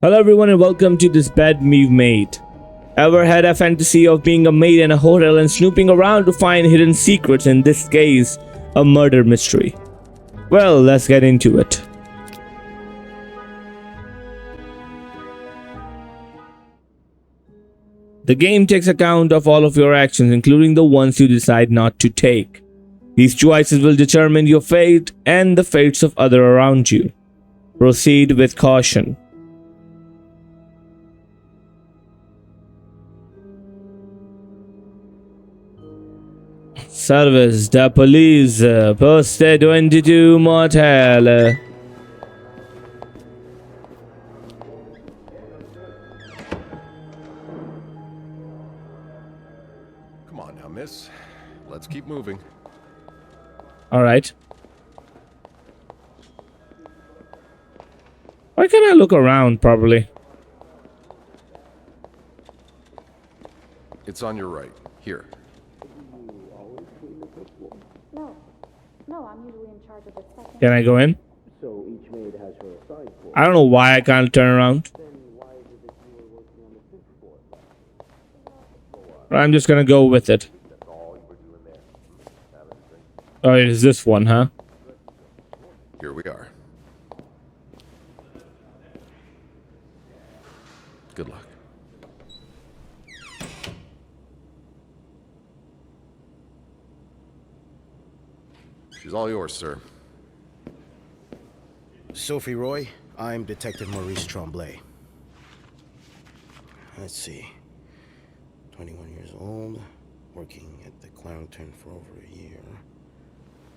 Hello everyone and welcome to this bed we've made. Ever had a fantasy of being a maid in a hotel and snooping around to find hidden secrets, in this case, a murder mystery? Well, let's get into it. The game takes account of all of your actions, including the ones you decide not to take. These choices will determine your fate and the fates of others around you. Proceed with caution. Service, the police, posted 22 motel. Come on now, miss. Let's keep moving. Alright. Why can't I look around properly? It's on your right. Here. No, I'm usually in charge of the second. Can I go in? So each maid has her assigned floor. I don't know why I can't turn around. Then why is it that you were working on the fifth floor? I'm just gonna go with it. That's all you were doing there. Having a drink. Oh, it is this one, huh? Here we are. Good luck. She's all yours, sir. Sophie Roy, I'm Detective Maurice Tremblay. Let's see. 21 years old, working at the Clown Turn for over a year.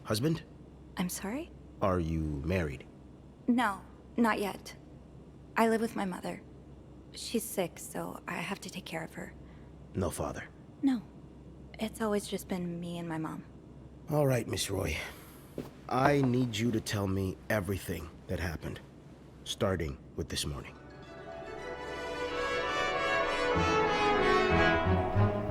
Husband? I'm sorry? Are you married? No, not yet. I live with my mother. She's sick, so I have to take care of her. No father. No, it's always just been me and my mom. All right, Miss Roy. I need you to tell me everything that happened, starting with this morning.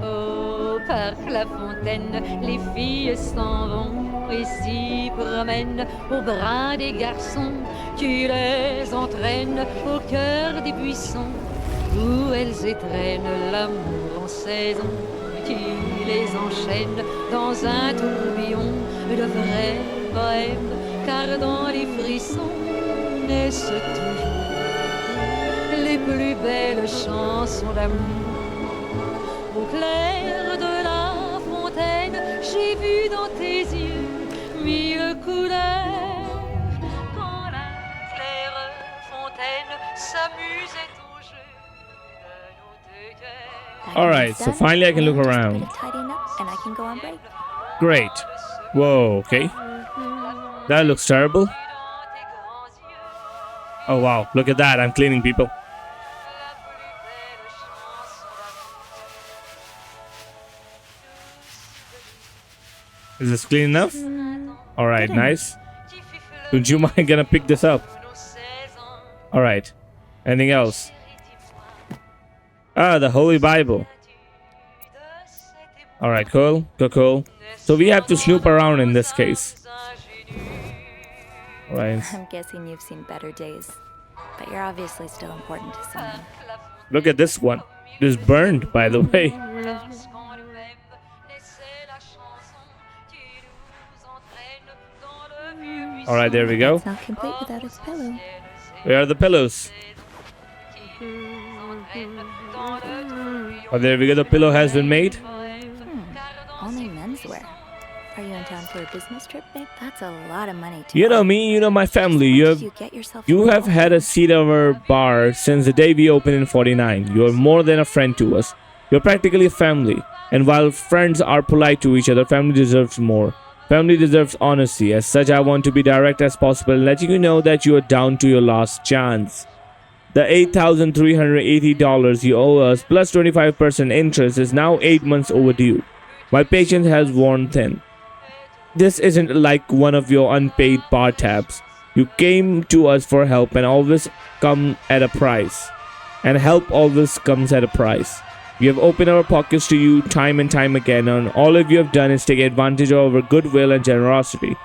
Au parc La Fontaine, les filles s'en vont et s'y promènent au bras des garçons. Tu les entraînes au cœur des buissons où elles étrennent l'amour en saison. Tu les enchaînes dans un tourbillon de vrais poèmes, car dans les frissons naissent toujours les plus belles chansons d'amour. Au clair de la fontaine, j'ai vu dans tes yeux mille couleurs. Quand la claire fontaine s'amusait au jeu de nos deux cœurs. Alright, so finally I can look around. Tidying up, and I can go on break. Great. Whoa, okay. That looks terrible. Oh wow, look at that. I'm cleaning, people. Is this clean enough? Alright, nice. Would you mind gonna pick this up? Alright. Anything else? Ah, the Holy Bible. Alright, cool. Cool. So we have to snoop around in this case. Alright. I'm guessing you've seen better days, but you're obviously still important to someone. Look at this one. It is burned, by the way. Alright, there we go. It's not complete without its pillow. Where are the pillows? Oh, there we go. The pillow has been made. Only menswear. Are you in town for a business trip, babe? That's a lot of money to You know me, you know my family. You have had a seat at our bar since the day we opened in 49. You are more than a friend to us. You're practically a family. And while friends are polite to each other, family deserves more. Family deserves honesty. As such, I want to be direct as possible, letting you know that you are down to your last chance. The $8,380 you owe us plus 25% interest is now 8 months overdue. My patience has worn thin. This isn't like one of your unpaid bar tabs. You came to us for help and always come at a price. And help always comes at a price. We have opened our pockets to you time and time again, and all of you have done is take advantage of our goodwill and generosity.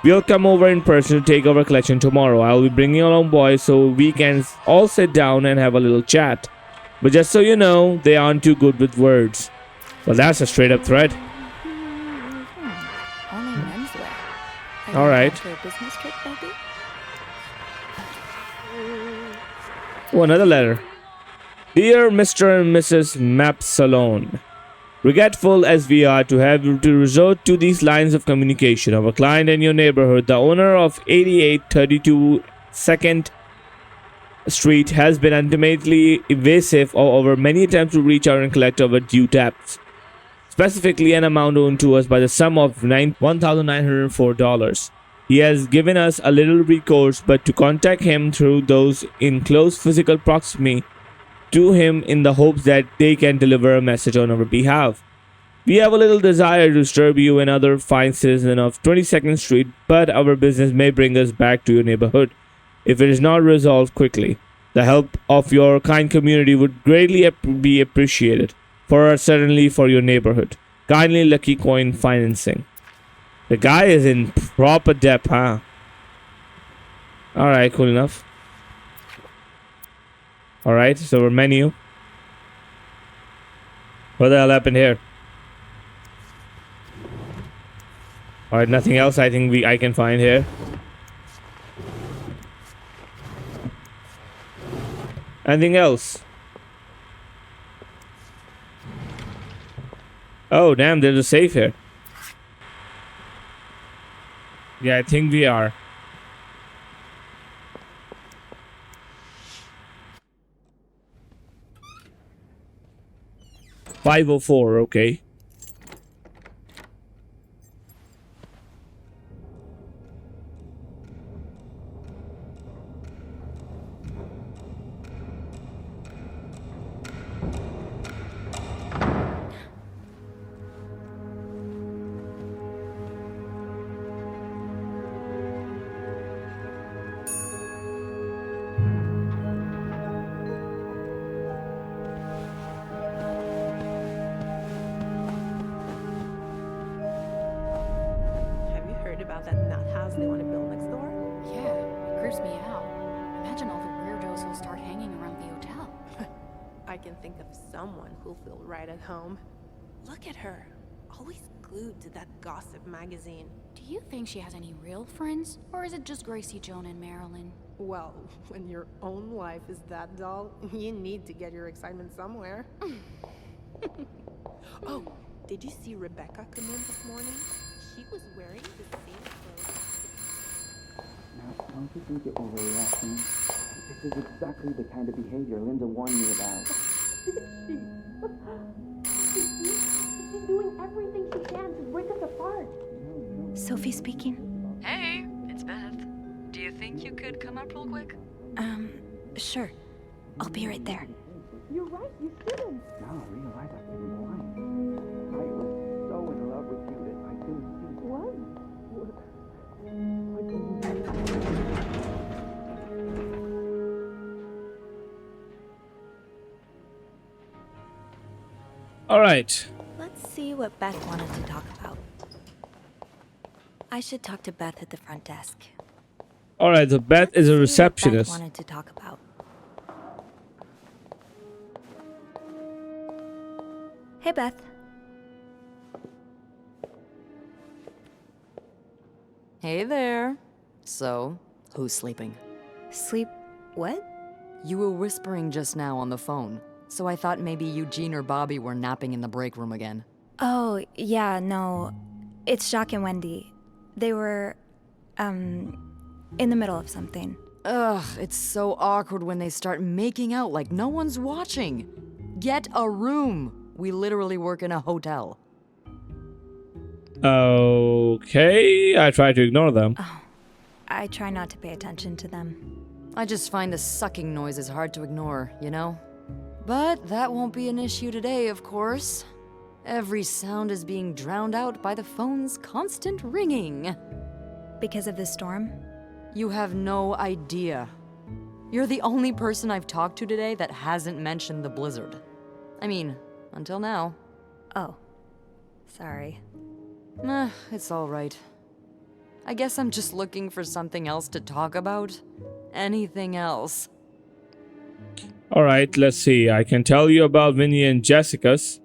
We'll come over in person to take our collection tomorrow. I'll be bringing along boys so we can all sit down and have a little chat. But just so you know, they aren't too good with words. Well, that's a straight up threat. Only menswear. All right. For a business trip, maybe? Oh, another letter. Dear Mr. and Mrs. Map Salon, regretful as we are to have to resort to these lines of communication. Our client in your neighborhood, the owner of 8832 2nd Street, has been ultimately evasive over many attempts to reach out and collect our due debts, specifically an amount owed to us by the sum of $1,904. He has given us a little recourse but to contact him through those in close physical proximity to him in the hopes that they can deliver a message on our behalf. We have a little desire to disturb you and other fine citizens of 22nd Street, but our business may bring us back to your neighborhood if it is not resolved quickly. The help of your kind community would greatly be appreciated, for us, certainly for your neighborhood. Kindly, Lucky Coin Financing. The guy is in proper depth, huh? Alright, cool enough. Alright, so our menu. What the hell happened here? Alright, nothing else I think I can find here. Anything else? Oh, damn, there's a safe here. Yeah, I think we are. $504, okay. Have you heard about that nut house they want to build next door? Yeah, it creeps me out. Imagine all the weirdos who'll start hanging around the hotel. I can think of someone who'll feel right at home. Look at her, always glued to that gossip magazine. Do you think she has any real friends? Or is it just Gracie, Joan, and Marilyn? Well, when your own life is that dull, you need to get your excitement somewhere. Oh, did you see Rebecca come in this morning? She was wearing the same clothes. Now, don't you think you're overreacting? This is exactly the kind of behavior Linda warned me about. She's doing everything she can to break us apart. Sophie speaking. Hey, it's Beth. Do you think you could come up real quick? Sure. I'll be right there. You're right, you shouldn't. Now I realize I've been blind. I was so in love with you that I couldn't see. What? All right. Let's see what Beth wanted to talk about. I should talk to Beth at the front desk. All right, so Beth is a Let's see what receptionist. Beth wanted to talk about. Hey, Beth. Hey there. So, who's sleeping? Sleep what? You were whispering just now on the phone, so I thought maybe Eugene or Bobby were napping in the break room again. Oh, yeah, no. It's Jacques and Wendy. They were, in the middle of something. Ugh, it's so awkward when they start making out like no one's watching. Get a room. We literally work in a hotel. Okay, I try to ignore them. Oh, I try not to pay attention to them. I just find the sucking noises hard to ignore, you know? But that won't be an issue today, of course. Every sound is being drowned out by the phone's constant ringing. Because of the storm? You have no idea. You're the only person I've talked to today that hasn't mentioned the blizzard. I mean, until now. Oh, sorry. It's all right. I guess I'm just looking for something else to talk about. Anything else. All right, let's see. I can tell you about Vinny and Jessica's.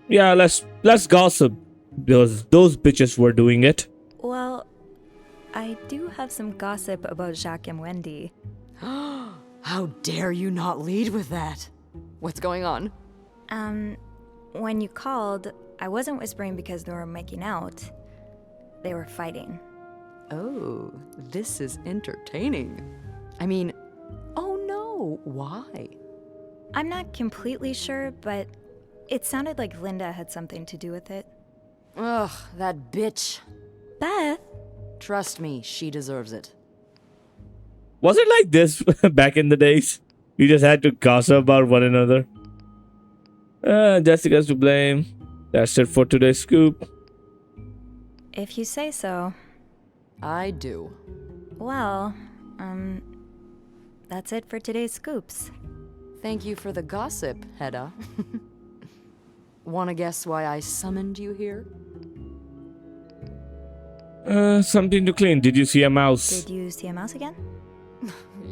Yeah, let's gossip. Those bitches were doing it. Well, I do have some gossip about Jacques and Wendy. How dare you not lead with that? What's going on? When you called, I wasn't whispering because they were making out. They were fighting. Oh, this is entertaining. I mean, oh no, why? I'm not completely sure, but it sounded like Linda had something to do with it. Ugh, that bitch. Beth? Trust me, she deserves it. Was it like this back in the days? You just had to gossip about one another. Jessica's to blame. That's it for today's scoop. If you say so. I do. Well, that's it for today's scoops. Thank you for the gossip, Hedda. Wanna guess why I summoned you here? Something to clean. Did you see a mouse? Did you see a mouse again?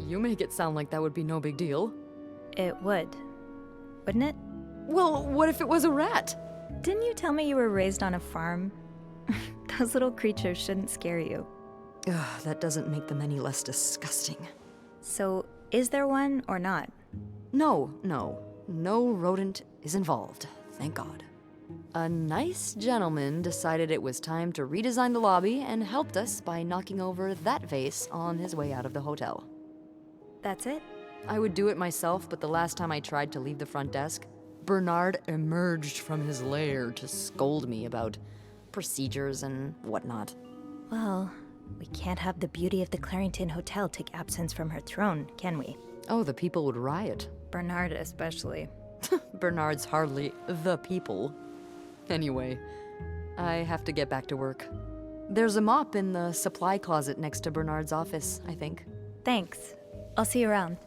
You make it sound like that would be no big deal. It would. Wouldn't it? Well, what if it was a rat? Didn't you tell me you were raised on a farm? Those little creatures shouldn't scare you. Ugh, that doesn't make them any less disgusting. So, is there one or not? No rodent is involved, thank God. A nice gentleman decided it was time to redesign the lobby and helped us by knocking over that vase on his way out of the hotel. That's it? I would do it myself, but the last time I tried to leave the front desk, Bernard emerged from his lair to scold me about procedures and whatnot. Well, we can't have the beauty of the Clarington Hotel take absence from her throne, can we? Oh, the people would riot. Bernard especially. Bernard's hardly the people. Anyway, I have to get back to work. There's a mop in the supply closet next to Bernard's office, I think. Thanks. I'll see you around.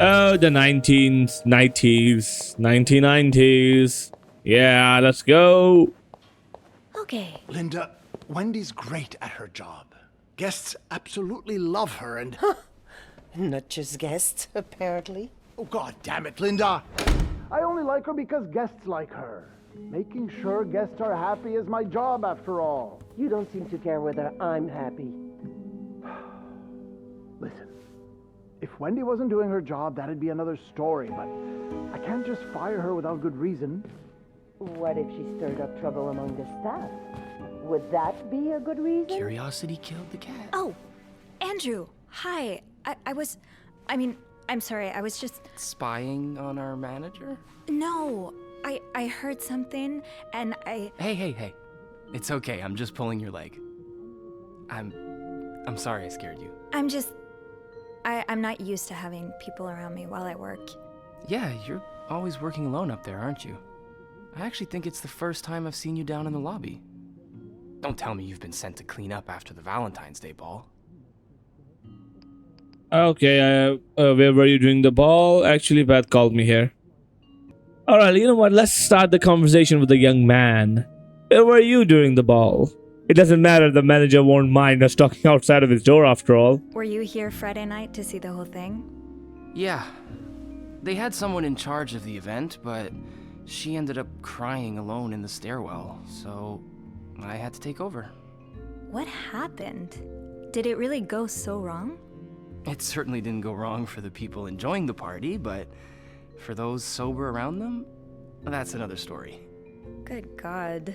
Oh, the 1990s, 1990s. Yeah, let's go. Okay. Linda, Wendy's great at her job. Guests absolutely love her and... Not just guests, apparently. Oh, God damn it, Linda! I only like her because guests like her. Making sure guests are happy is my job, after all. You don't seem to care whether I'm happy. Listen, if Wendy wasn't doing her job, that'd be another story, but I can't just fire her without good reason. What if she stirred up trouble among the staff? Would that be a good reason? Curiosity killed the cat. Oh, Andrew, hi. I'm sorry, I was just... Spying on our manager? No, I heard something, and I... Hey. It's okay, I'm just pulling your leg. I'm sorry I scared you. I'm not used to having people around me while I work. Yeah, you're always working alone up there, aren't you? I actually think it's the first time I've seen you down in the lobby. Don't tell me you've been sent to clean up after the Valentine's Day ball. Okay, where were you during the ball? Actually, Beth called me here. Alright, you know what? Let's start the conversation with the young man. Where were you during the ball? It doesn't matter, the manager won't mind us talking outside of his door after all. Were you here Friday night to see the whole thing? Yeah. They had someone in charge of the event, but she ended up crying alone in the stairwell, so I had to take over. What happened? Did it really go so wrong? It certainly didn't go wrong for the people enjoying the party, but for those sober around them, that's another story. Good God.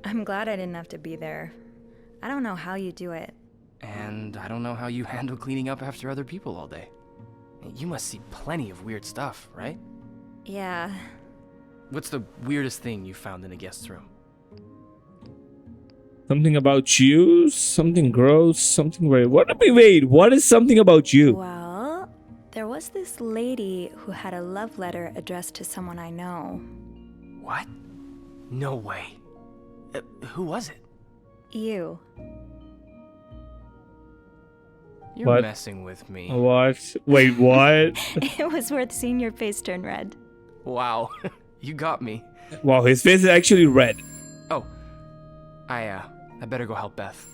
I'm glad I didn't have to be there. I don't know how you do it. And I don't know how you handle cleaning up after other people all day. You must see plenty of weird stuff, right? Yeah. What's the weirdest thing you found in a guest's room? Something about you? Something gross? Something very... What is something about you? Well, there was this lady who had a love letter addressed to someone I know. What? No way. Who was it? You. You're What? messing with me. What? Wait, what? It was worth seeing your face turn red. Wow. You got me. Wow, his face is actually red. Oh, I better go help Beth.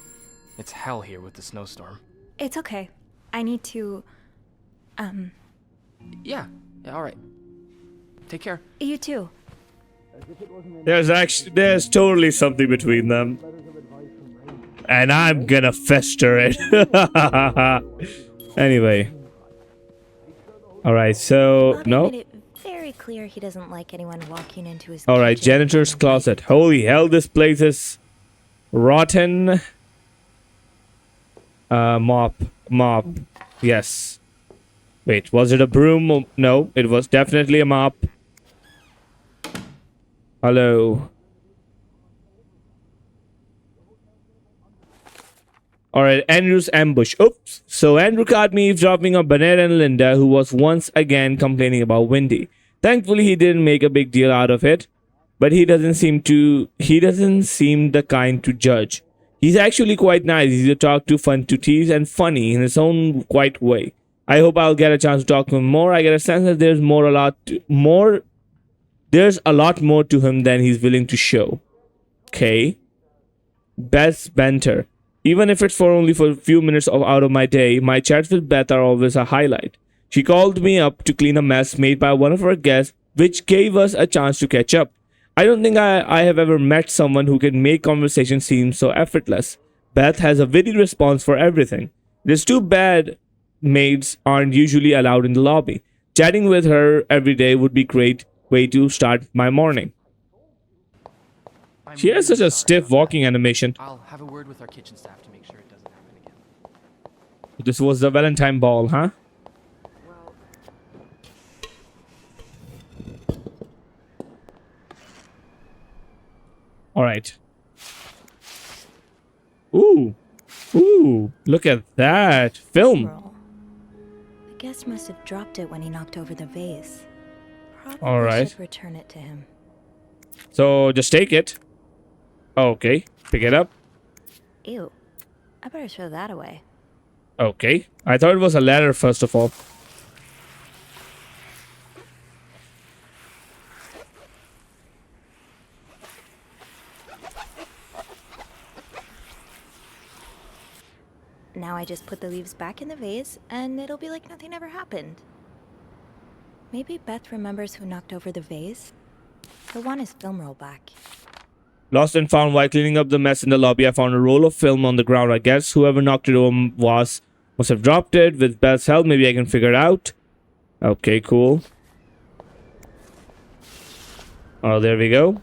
It's hell here with the snowstorm. It's okay. I need to, Yeah, all right. Take care. You too. There's totally something between them. And I'm gonna fester it. Anyway. Alright, so, Bobby no. made it very clear he doesn't like anyone walking into his Alright, kitchen. janitor's closet. Holy hell, this place is rotten. Mop. Yes. Wait, was it a broom? No, it was definitely a mop. Hello. Alright, Andrew's ambush. Oops. So Andrew caught me eavesdropping on Bernard and Linda, who was once again complaining about Wendy. Thankfully, he didn't make a big deal out of it. But he doesn't seem the kind to judge. He's actually quite nice, easy to talk to, fun to tease, and funny in his own quiet way. I hope I'll get a chance to talk to him more. I get a sense that there's a lot more to him than he's willing to show. Okay. Beth's banter. Even if it's only for a few minutes out of my day, my chats with Beth are always a highlight. She called me up to clean a mess made by one of her guests, which gave us a chance to catch up. I don't think I have ever met someone who can make conversation seem so effortless. Beth has a witty response for everything. It is too bad maids aren't usually allowed in the lobby. Chatting with her every day would be a great way to start my morning. She has such a stiff walking animation. I'll have a word with our kitchen staff to make sure it doesn't happen again. This was the Valentine ball, huh? All right. Ooh. Look at that film. The guest must have dropped it when he knocked over the vase. Probably All right. should return it to him. So just take it. Okay. Pick it up. Ew. I better throw that away. Okay. I thought it was a ladder first of all. Now I just put the leaves back in the vase, and it'll be like nothing ever happened. Maybe Beth remembers who knocked over the vase. He'll want his film roll back. Lost and found while cleaning up the mess in the lobby. I found a roll of film on the ground. I guess whoever knocked it over must have dropped it. With Beth's help, maybe I can figure it out. Okay, cool. Oh, there we go.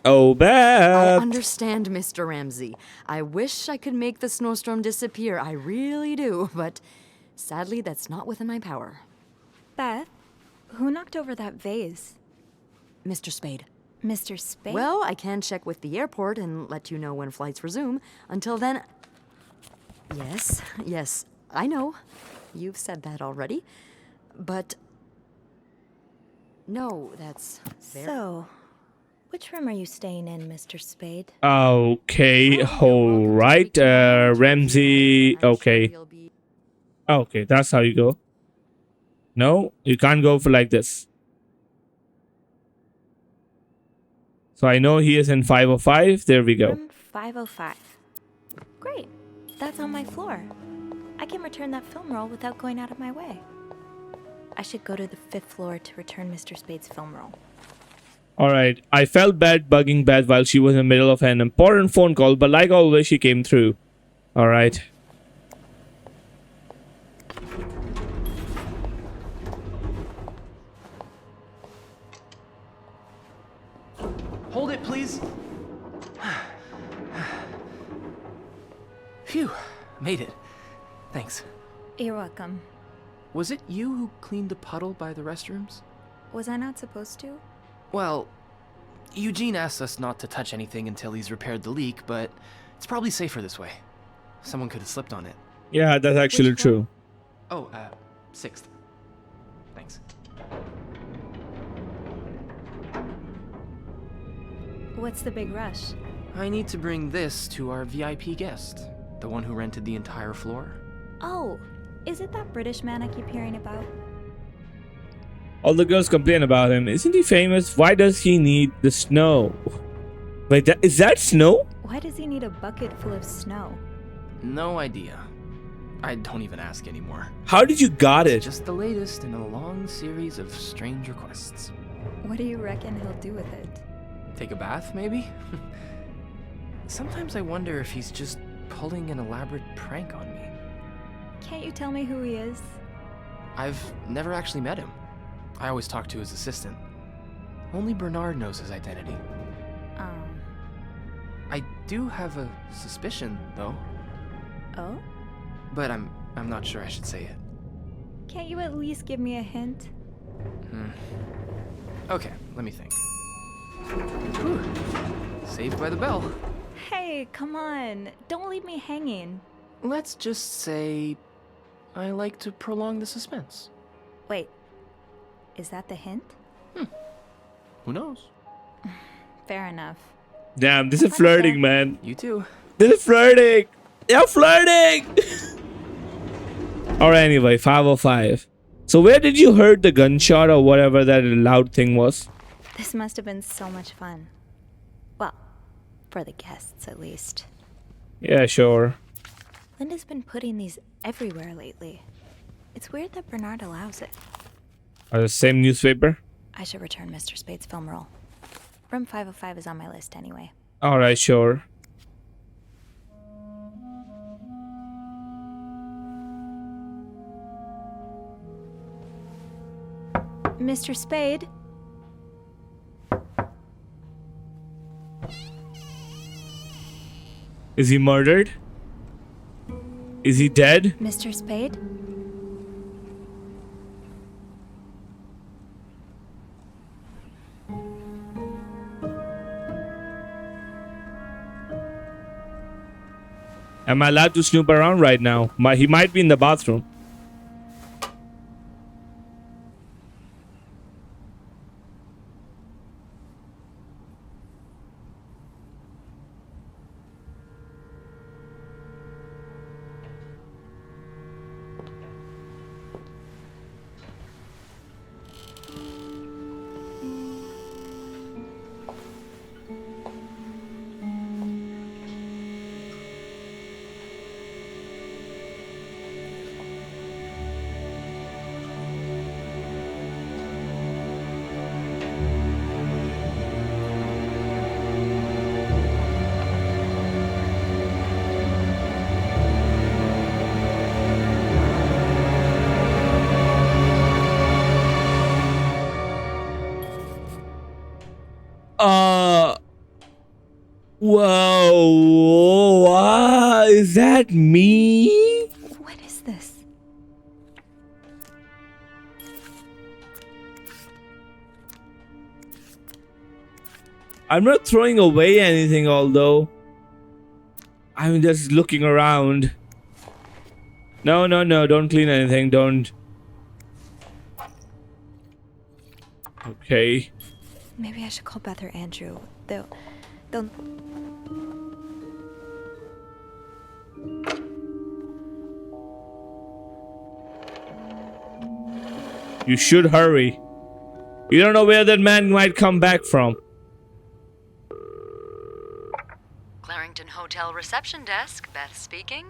Oh, Beth! I understand, Mr. Ramsey. I wish I could make the snowstorm disappear. I really do, but sadly, that's not within my power. Beth, who knocked over that vase? Mr. Spade. Mr. Spade? Well, I can check with the airport and let you know when flights resume. Until then... Yes, I know. You've said that already. But... No, that's... So... Which room are you staying in, Mr. Spade? Okay, alright. Ramsey. Okay. Okay, that's how you go. No, you can't go for like this. So I know he is in 505. There we go. Room 505. Great. That's on my floor. I can return that film roll without going out of my way. I should go to the 5th floor to return Mr. Spade's film roll. Alright, I felt bad bugging Beth while she was in the middle of an important phone call, but like always, she came through. Alright. Hold it, please. Phew, made it. Thanks. You're welcome. Was it you who cleaned the puddle by the restrooms? Was I not supposed to? Well, Eugene asked us not to touch anything until he's repaired the leak, but it's probably safer this way. Someone could have slipped on it. Yeah, that's actually true. Oh, 6th. Thanks. What's the big rush? I need to bring this to our VIP guest, the one who rented the entire floor. Oh, is it that British man I keep hearing about? All the girls complain about him. Isn't he famous? Why does he need the snow? Wait, is that snow? Why does he need a bucket full of snow? No idea. I don't even ask anymore. How did you got it? It's just the latest in a long series of strange requests. What do you reckon he'll do with it? Take a bath, maybe? Sometimes I wonder if he's just pulling an elaborate prank on me. Can't you tell me who he is? I've never actually met him. I always talk to his assistant. Only Bernard knows his identity. I do have a suspicion, though. Oh? But I'm not sure I should say it. Can't you at least give me a hint? Okay, let me think. Whew. Saved by the bell. Hey, come on. Don't leave me hanging. Let's just say I like to prolong the suspense. Wait. Is that the hint? Who knows? Fair enough. Damn, this is flirting, man. You too. This is flirting. You're flirting. Alright, anyway, 505. So where did you heard the gunshot or whatever that loud thing was? This must have been so much fun. Well, for the guests, at least. Yeah, sure. Linda's been putting these everywhere lately. It's weird that Bernard allows it. Are the same newspaper? I should return Mr. Spade's film roll. Room 505 is on my list anyway. Alright, sure. Mr. Spade? Is he murdered? Is he dead? Mr. Spade? Am I allowed to snoop around right now? He might be in the bathroom. Whoa, is that me? What is this? I'm not throwing away anything, although I'm just looking around. No, don't clean anything, don't. Okay. Maybe I should call Beth or Andrew. They'll... You should hurry. You don't know where that man might come back from. Clarington Hotel reception desk, Beth speaking.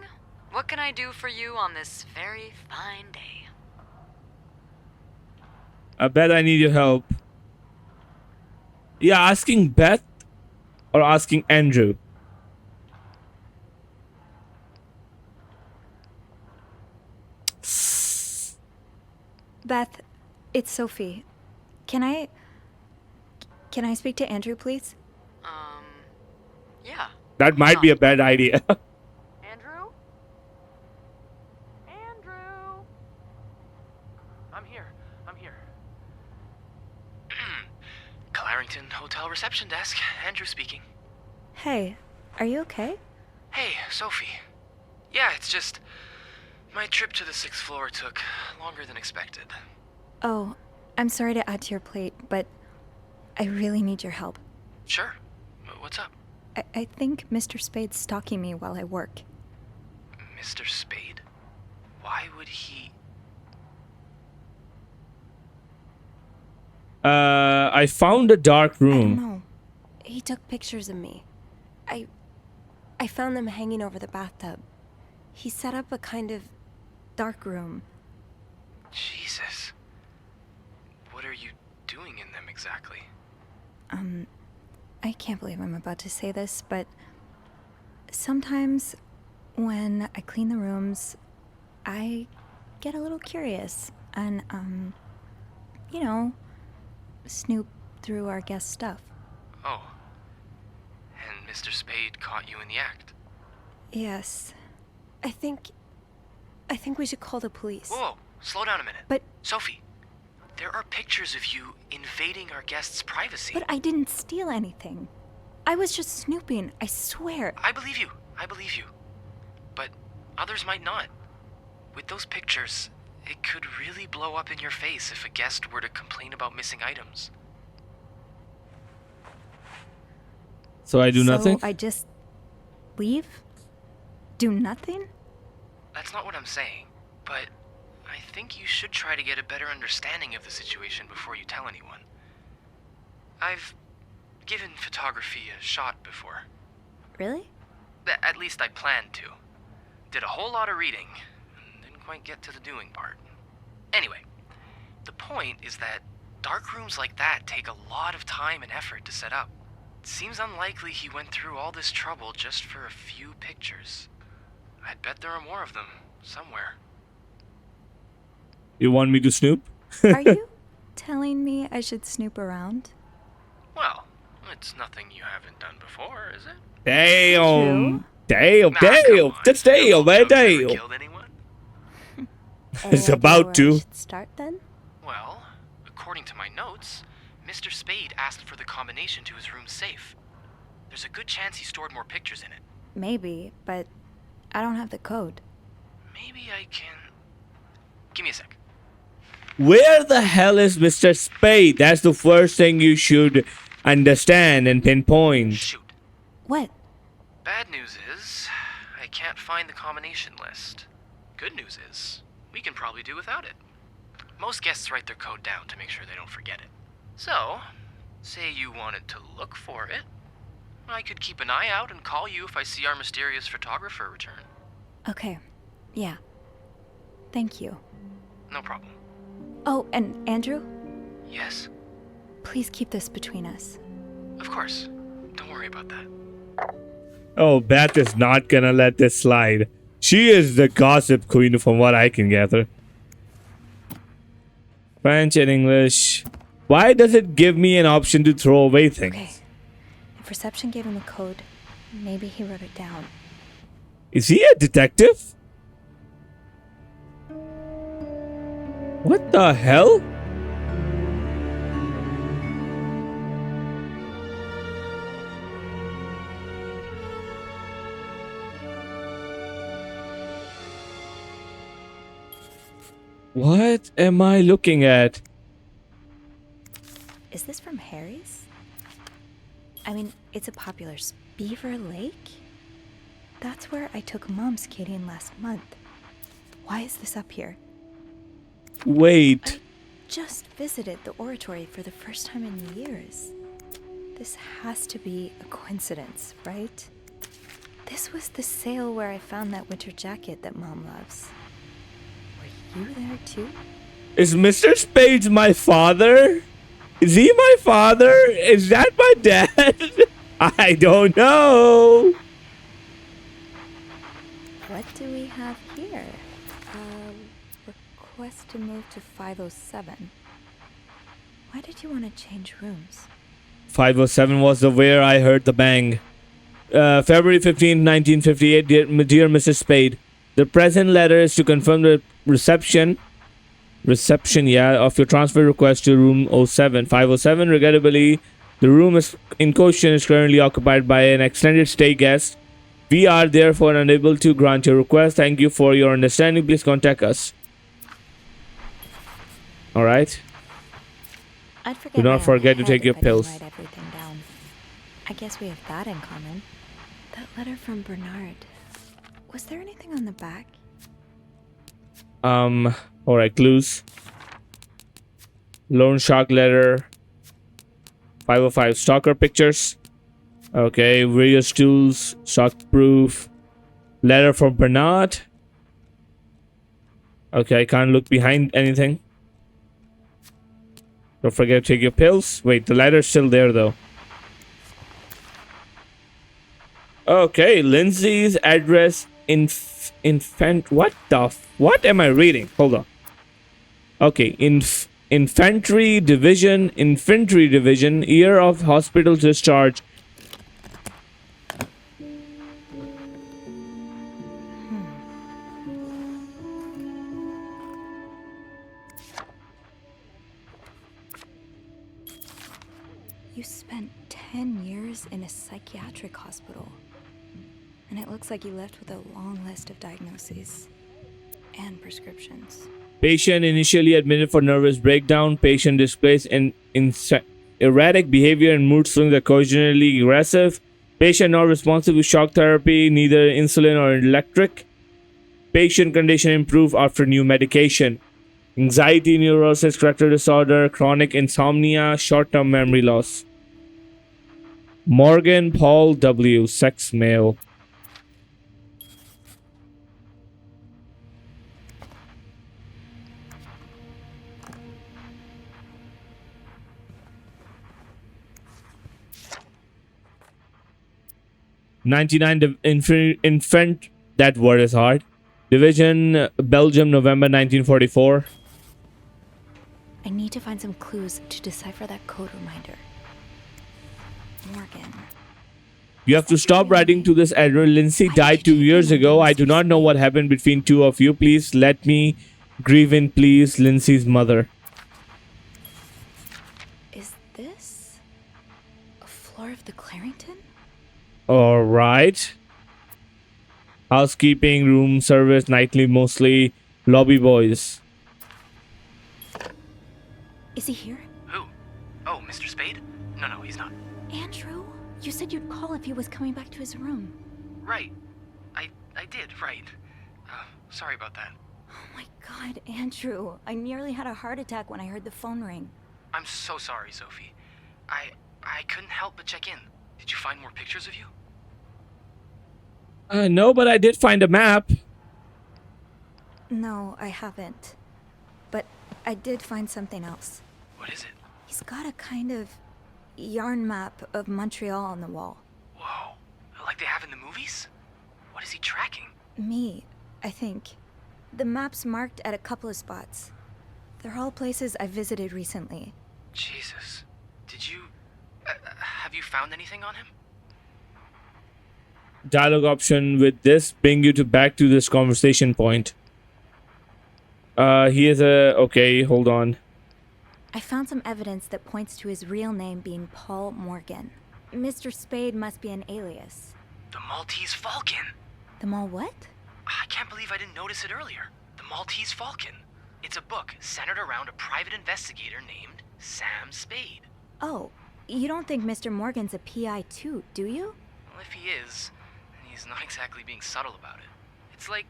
What can I do for you on this very fine day? I bet I need your help. Yeah, asking Beth or asking Andrew? Beth, it's Sophie. Can I speak to Andrew, please? Yeah. That might be a bad idea. Andrew? Andrew? I'm here. Clarington Hotel reception desk. Andrew speaking. Hey, are you okay? Hey, Sophie. Yeah, it's just... my trip to the 6th floor took longer than expected. Oh, I'm sorry to add to your plate, but I really need your help. Sure. What's up? I think Mr. Spade's stalking me while I work. Mr. Spade? Why would he... I found a dark room. No. He took pictures of me. I found them hanging over the bathtub. He set up a kind of dark room. Jesus. What are you doing in them exactly? I can't believe I'm about to say this, but sometimes when I clean the rooms, I get a little curious and, you know, snoop through our guest stuff. Oh. And Mr. Spade caught you in the act. Yes. I think we should call the police. Whoa, slow down a minute. But Sophie, there are pictures of you invading our guests' privacy. But I didn't steal anything. I was just snooping, I swear. I believe you. But others might not. With those pictures, it could really blow up in your face if a guest were to complain about missing items. So I do nothing? So I just leave? Do nothing? That's not what I'm saying, but I think you should try to get a better understanding of the situation before you tell anyone. I've given photography a shot before. Really? At least I planned to. Did a whole lot of reading, and didn't quite get to the doing part. Anyway, the point is that dark rooms like that take a lot of time and effort to set up. It seems unlikely he went through all this trouble just for a few pictures. I'd bet there are more of them, somewhere. You want me to snoop? Are you telling me I should snoop around? Well, it's nothing you haven't done before, is it? Damn. Damn. Just damn, man. Damn. Killed anyone? It's about to. Start then? Well, according to my notes, Mr. Spade asked for the combination to his room's safe. There's a good chance he stored more pictures in it. Maybe, but I don't have the code. Maybe I can... Give me a sec. Where the hell is Mr. Spade? That's the first thing you should understand and pinpoint. Shoot. What? Bad news is, I can't find the combination list. Good news is, we can probably do without it. Most guests write their code down to make sure they don't forget it. So, say you wanted to look for it, I could keep an eye out and call you if I see our mysterious photographer return. Okay. Yeah. Thank you. No problem. Oh, and Andrew? Yes? Please keep this between us. Of course. Don't worry about that. Oh, Beth is not gonna let this slide. She is the gossip queen from what I can gather. French and English. Why does it give me an option to throw away things? Okay. If reception gave him a code, maybe he wrote it down. Is he a detective? What the hell? What am I looking at? Is this from Harry's? I mean, it's a popular Beaver Lake? That's where I took Mom skating last month. Why is this up here? Wait. I just visited the oratory for the first time in years. This has to be a coincidence, right? This was the sale where I found that winter jacket that Mom loves. Were you there too? Is Mr. Spade my father? Is he my father? Is that my dad? I don't know. What do we have here? Request to move to 507. Why did you want to change rooms? 507 was the where I heard the bang. February 15, 1958. Dear Mrs. Spade, the present letter is to confirm the reception of your transfer request to room 507. Regrettably, the room in question is currently occupied by an extended stay guest. We are therefore unable to grant your request. Thank you for your understanding. Please contact us. All right. I'd forget Do not my forget to own take head your if I didn't pills. write everything down. I guess we have that in common. That letter from Bernard. Was there anything on the back? All right, clues. Loan shark letter. 505 stalker pictures. Okay, various tools, shockproof. Letter from Bernard. Okay, I can't look behind anything. Don't forget to take your pills. Wait, the letter's still there though. Okay, Lindsay's address what am I reading? Hold on. Okay, infantry division, year of hospital discharge. You spent 10 years in a psychiatric hospital. And it looks like you left with a long list of diagnoses and prescriptions. Patient initially admitted for nervous breakdown. Patient displays erratic behavior and mood swings, occasionally aggressive. Patient not responsive to shock therapy, neither insulin or electric. Patient condition improved after new medication. Anxiety, neurosis, character disorder, chronic insomnia, short-term memory loss. Morgan Paul W., sex male. Infant, that word is hard. Division, Belgium, November 1944. I need to find some clues to decipher that code reminder. Morgan. You have to stop writing to this address. Lindsay died 2 years ago. I do not know what happened between two of you. Please let me grieve in peace, Lindsay's mother. Is this a floor of the Clarington? All right. Housekeeping, room service, nightly mostly, lobby boys. Is he here? Who? Oh, Mr. Spade? No, he's not. Andrew? You said you'd call if he was coming back to his room. Right. I did, right. Sorry about that. Oh my god, Andrew. I nearly had a heart attack when I heard the phone ring. I'm so sorry, Sophie. I couldn't help but check in. Did you find more pictures of you? No, but I did find a map. No, I haven't. But I did find something else. What is it? He's got a kind of yarn map of Montreal on the wall. Whoa. Like they have in the movies? What is he tracking? Me, I think. The map's marked at a couple of spots. They're all places I visited recently. Jesus. Did you... have you found anything on him? Dialogue option with this bring you back to this conversation point. He is a... Okay, hold on. I found some evidence that points to his real name being Paul Morgan. Mr. Spade must be an alias. The Maltese Falcon! The Mal what? I can't believe I didn't notice it earlier. The Maltese Falcon. It's a book centered around a private investigator named Sam Spade. Oh, you don't think Mr. Morgan's a PI too, do you? Well, if he is, he's not exactly being subtle about it. It's like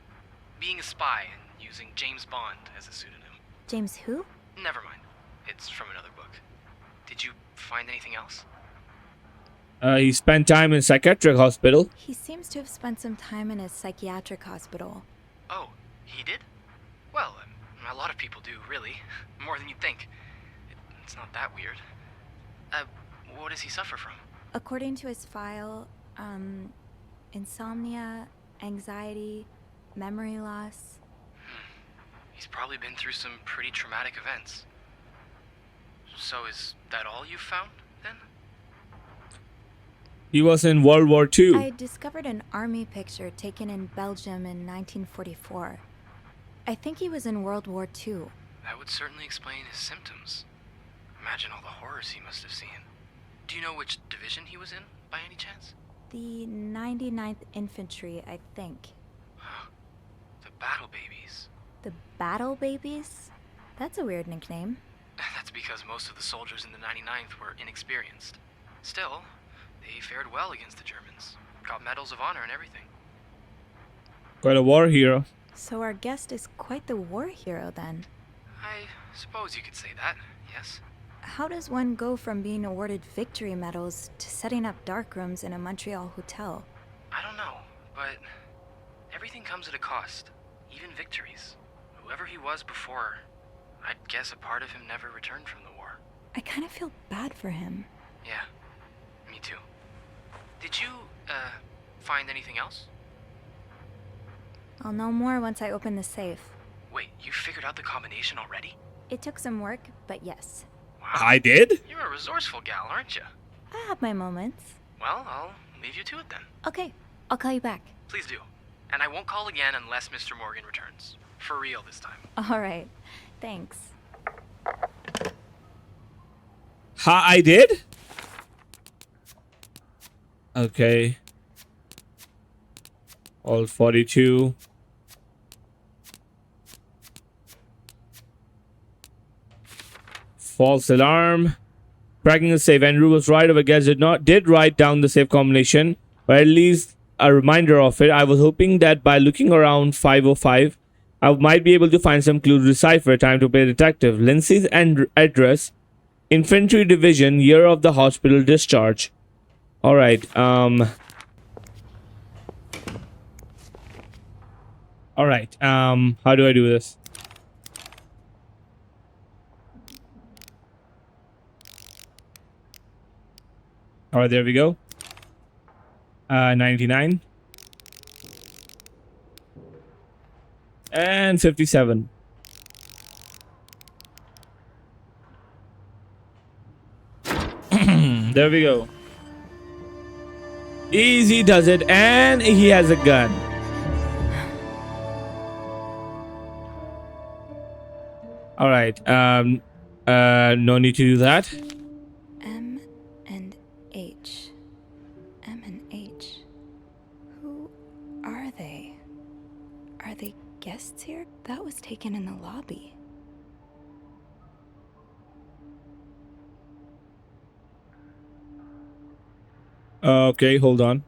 being a spy and using James Bond as a pseudonym. James who? Never mind. It's from another book. Did you find anything else? He spent time in psychiatric hospital. He seems to have spent some time in a psychiatric hospital. Oh, he did? Well, a lot of people do, really. More than you'd think. It's not that weird. What does he suffer from? According to his file, insomnia, anxiety, memory loss. He's probably been through some pretty traumatic events. So is that all you found, then? He was in World War II. I discovered an army picture taken in Belgium in 1944. I think he was in World War II. That would certainly explain his symptoms. Imagine all the horrors he must have seen. Do you know which division he was in, by any chance? The 99th Infantry, I think. Huh. The Battle Babies. The Battle Babies? That's a weird nickname. That's because most of the soldiers in the 99th were inexperienced. Still, they fared well against the Germans. Got medals of honor and everything. Quite a war hero. So our guest is quite the war hero then. I suppose you could say that, yes. How does one go from being awarded victory medals to setting up dark rooms in a Montreal hotel? I don't know, but everything comes at a cost, even victories. Whoever he was before, I'd guess a part of him never returned from the war. I kind of feel bad for him. Yeah, me too. Did you, find anything else? I'll know more once I open the safe. Wait, you figured out the combination already? It took some work, but yes. Wow. I did? You're a resourceful gal, aren't you? I have my moments. Well, I'll leave you to it then. Okay, I'll call you back. Please do. And I won't call again unless Mr. Morgan returns. For real this time. All right, thanks. Ha, I did? Okay. All 42. False alarm. Cracking the safe. Andrew was right. Our guest did write down the safe combination, or at least a reminder of it. I was hoping that by looking around 505, I might be able to find some clue to decipher. Time to play detective. Lindsay's address. Infantry Division. Year of the hospital discharge. All right. All right. How do I do this? All right, there we go. 99 and 57. There we go. Easy does it, and he has a gun. All right. No need to do that. M and H. M and H. Who are they? Are they guests here? That was taken in the lobby. Okay, hold on.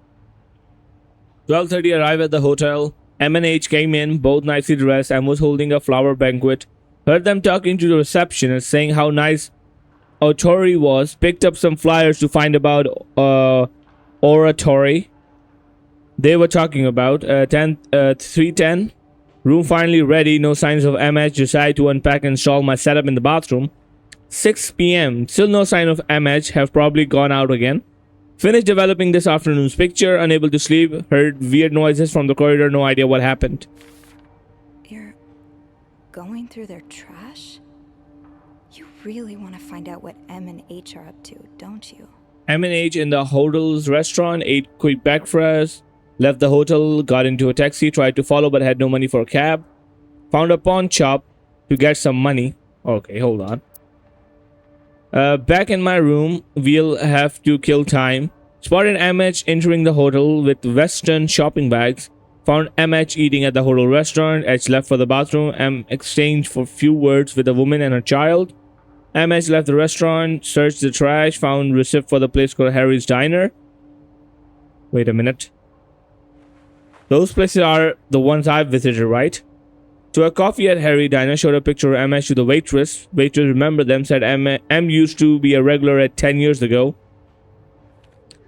12:30 arrived at the hotel. M and H came in, both nicely dressed, and was holding a flower banquet. Heard them talking to the receptionist, saying how nice oratory was. Picked up some flyers to find about oratory they were talking about. 310. Room finally ready. No signs of MH. Decided to unpack and install my setup in the bathroom. 6 p.m. Still no sign of MH. Have probably gone out again. Finished developing this afternoon's picture. Unable to sleep. Heard weird noises from the corridor. No idea what happened. You're going through their trash? You really want to find out what M and H are up to, don't you? M and H in the hotel's restaurant. Ate quick breakfast. Left the hotel. Got into a taxi. Tried to follow but had no money for a cab. Found a pawn shop to get some money. Okay, hold on. Back in my room, we'll have to kill time. Spotted MH entering the hotel with Western shopping bags. Found MH eating at the hotel restaurant. H left for the bathroom. M exchanged for few words with a woman and her child. MH left the restaurant. Searched the trash. Found receipt for the place called Harry's Diner. Wait a minute. Those places are the ones I've visited, right? To a coffee at Harry Diner, showed a picture of MH to the waitress. Waitress remembered them, said M used to be a regular at 10 years ago.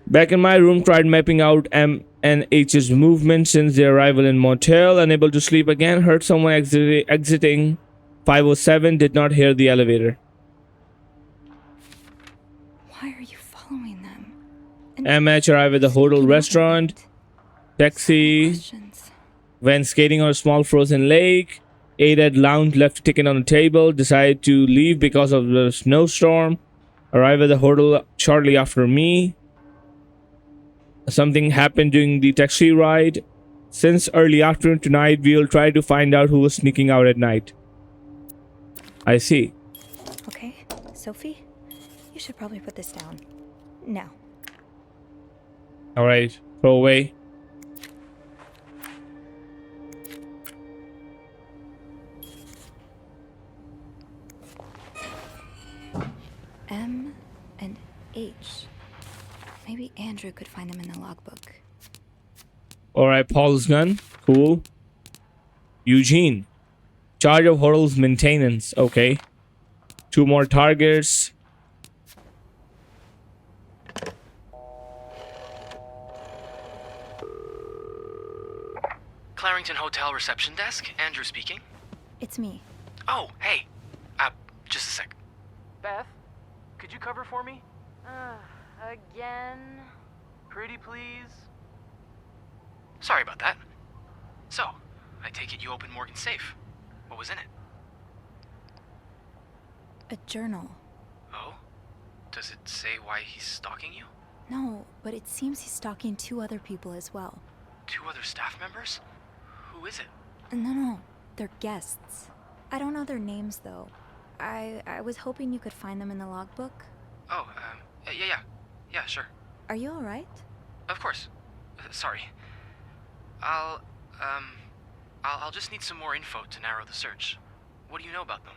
Back in my room, tried mapping out M and H's movement since their arrival in motel. Unable to sleep again, heard someone exiting 507, did not hear the elevator. Why are you following them? MH arrived at the hotel restaurant. Taxi. Went skating on a small frozen lake. Ate at lounge, left a ticket on the table. Decided to leave because of the snowstorm. Arrived at the hotel shortly after me. Something happened during the taxi ride. Since early afternoon tonight, we'll try to find out who was sneaking out at night. I see. Okay, Sophie, you should probably put this down. Now. Alright, throw away. M and H. Maybe Andrew could find them in the logbook. Alright, Paul's gun. Cool. Eugene. Charge of hotel's maintenance. Okay. 2 more targets. Wellington Hotel reception desk. Andrew speaking. It's me. Oh, hey. Just a sec. Beth, could you cover for me? Again? Pretty please? Sorry about that. So, I take it you opened Morgan's safe. What was in it? A journal. Oh? Does it say why he's stalking you? No, but it seems he's stalking 2 other people as well. 2 other staff members? Who is it? No, they're guests. I don't know their names though. I was hoping you could find them in the logbook. Oh, yeah, sure. Are you alright? Of course. Sorry. I'll just need some more info to narrow the search. What do you know about them?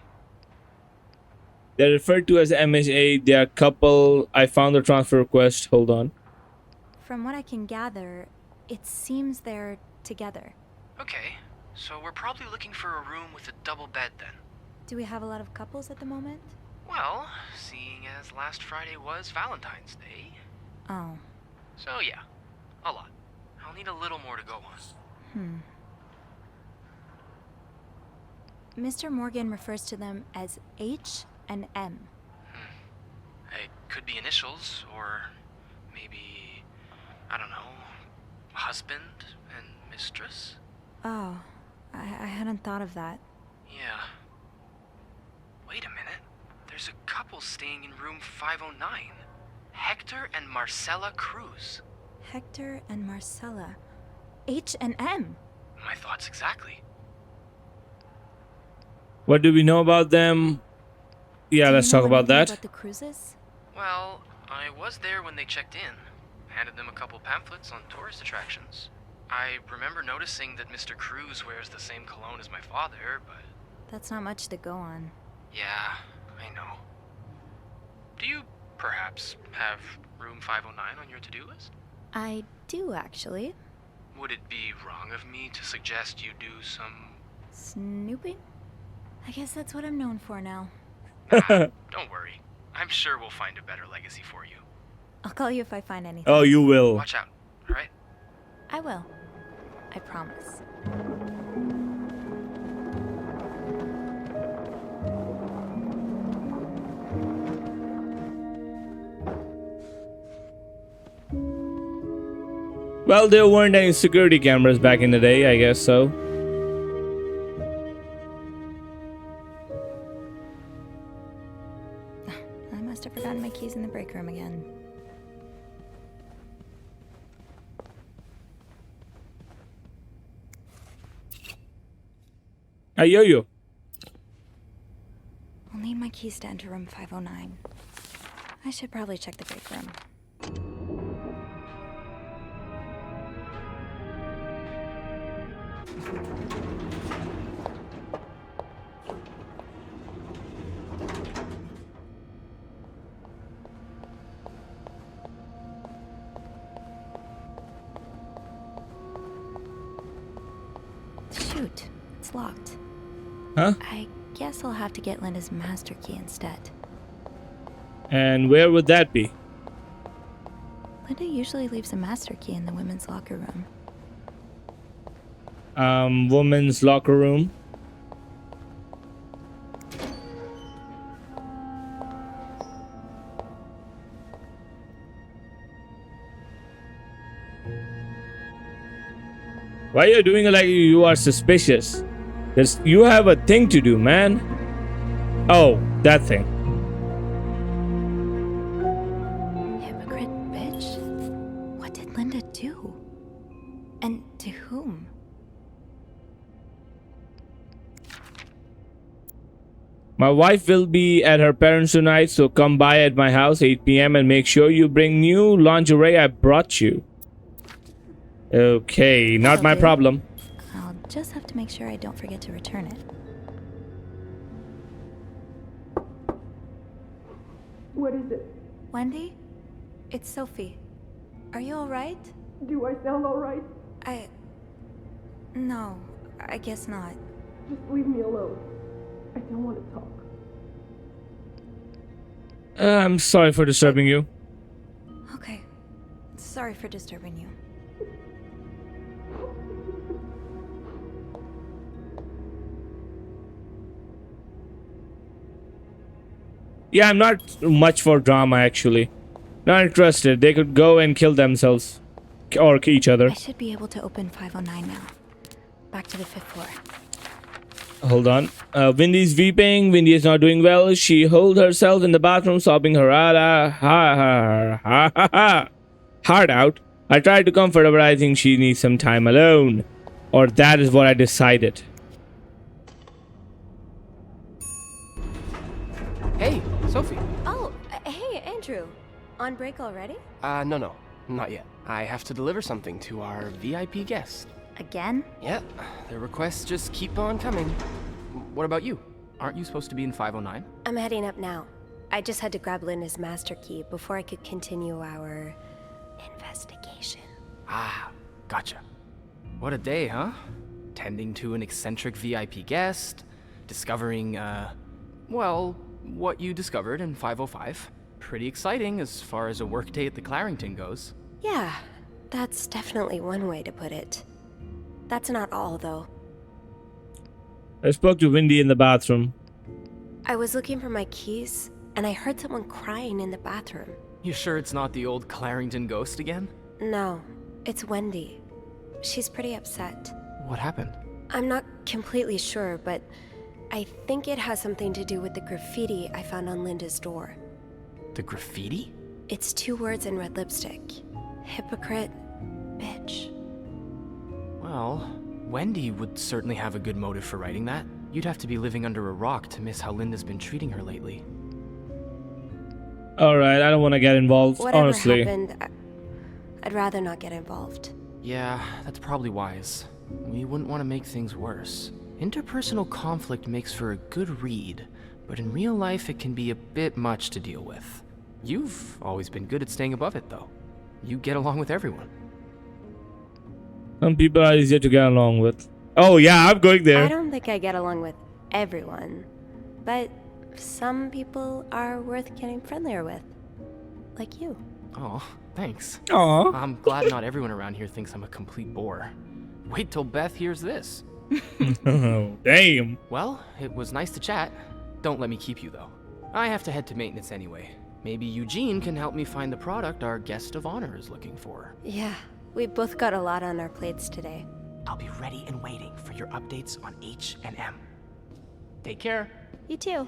They're referred to as MHA. They are a couple. I found the transfer request. Hold on. From what I can gather, it seems they're together. Okay, so we're probably looking for a room with a double bed then. Do we have a lot of couples at the moment? Well, seeing as last Friday was Valentine's Day. Oh. So yeah, a lot. I'll need a little more to go on. Mr. Morgan refers to them as H and M. It could be initials, or maybe, I don't know, husband and mistress? Oh, I hadn't thought of that. Yeah. Wait a minute. There's a couple staying in room 509. Hector and Marcella Cruz. Hector and Marcella. H and M. My thoughts exactly. What do we know about them? Yeah, let's talk about that. About the cruises? Well, I was there when they checked in. Handed them a couple pamphlets on tourist attractions. I remember noticing that Mr. Cruz wears the same cologne as my father, but... That's not much to go on. Yeah, I know. Do you, perhaps, have room 509 on your to-do list? I do, actually. Would it be wrong of me to suggest you do some... Snooping? I guess that's what I'm known for now. Don't worry. I'm sure we'll find a better legacy for you. I'll call you if I find anything. Oh, you will. Watch out, alright? I will. I promise. Well, there weren't any security cameras back in the day, I guess so. I must have forgotten my keys in the break room again. Hey, yo-yo. I'll need my keys to enter room 509. I should probably check the break room. Shoot, it's locked. Huh? I guess I'll have to get Linda's master key instead. And where would that be? Linda usually leaves a master key in the women's locker room. Women's locker room. Why are you doing it like you are suspicious? You have a thing to do, man. Oh, that thing. Hypocrite bitch. What did Linda do? And to whom? My wife will be at her parents tonight, so come by at my house 8 p.m. and make sure you bring new lingerie I brought you. Okay, not my problem. I'll just have to make sure I don't forget to return it. What is it? Wendy? It's Sophie. Are you alright? Do I sound alright? No, I guess not. Just leave me alone. I don't want to talk. I'm sorry for disturbing you. Okay. Sorry for disturbing you. Yeah, I'm not much for drama actually. Not interested. They could go and kill themselves or each other. I should be able to open 509 now. Back to the 5th floor. Hold on. Wendy's weeping. Wendy is not doing well. She holed herself in the bathroom, sobbing her heart out. I tried to comfort her, but I think she needs some time alone. Or that is what I decided. Hey, Sophie. Oh, hey, Andrew. On break already? No, not yet. I have to deliver something to our VIP guest. Again? Yeah, the requests just keep on coming. What about you? Aren't you supposed to be in 509? I'm heading up now. I just had to grab Linda's master key before I could continue our investigation. Ah, gotcha. What a day, huh? Tending to an eccentric VIP guest, discovering, well, what you discovered in 505. Pretty exciting as far as a workday at the Clarington goes. Yeah, that's definitely one way to put it. That's not all, though. I spoke to Wendy in the bathroom. I was looking for my keys, and I heard someone crying in the bathroom. You sure it's not the old Clarington ghost again? No, it's Wendy. She's pretty upset. What happened? I'm not completely sure, but I think it has something to do with the graffiti I found on Linda's door. The graffiti? It's 2 words in red lipstick. Hypocrite, bitch. Well, Wendy would certainly have a good motive for writing that. You'd have to be living under a rock to miss how Linda's been treating her lately. Alright, I don't want to get involved, Whatever honestly. happened, I'd rather not get involved. Yeah, that's probably wise. We wouldn't want to make things worse. Interpersonal conflict makes for a good read, but in real life it can be a bit much to deal with. You've always been good at staying above it, though. You get along with everyone. Some people are easier to get along with. Oh yeah, I'm going there. I don't think I get along with everyone, but some people are worth getting friendlier with. Like you. Oh, thanks. Aw. I'm glad not everyone around here thinks I'm a complete bore. Wait till Beth hears this. Oh, damn. Well, it was nice to chat. Don't let me keep you, though. I have to head to maintenance anyway. Maybe Eugene can help me find the product our guest of honor is looking for. Yeah, we both got a lot on our plates today. I'll be ready and waiting for your updates on H&M. Take care. You too.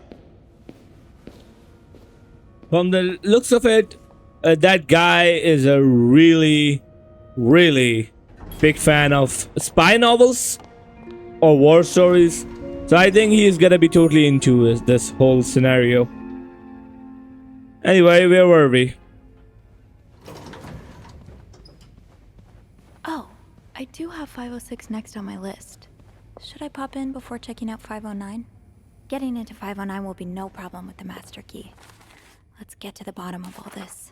From the looks of it, that guy is a really, really big fan of spy novels or war stories. So I think he's gonna be totally into this whole scenario. Anyway, where were we? Oh, I do have 506 next on my list. Should I pop in before checking out 509? Getting into 509 will be no problem with the master key. Let's get to the bottom of all this.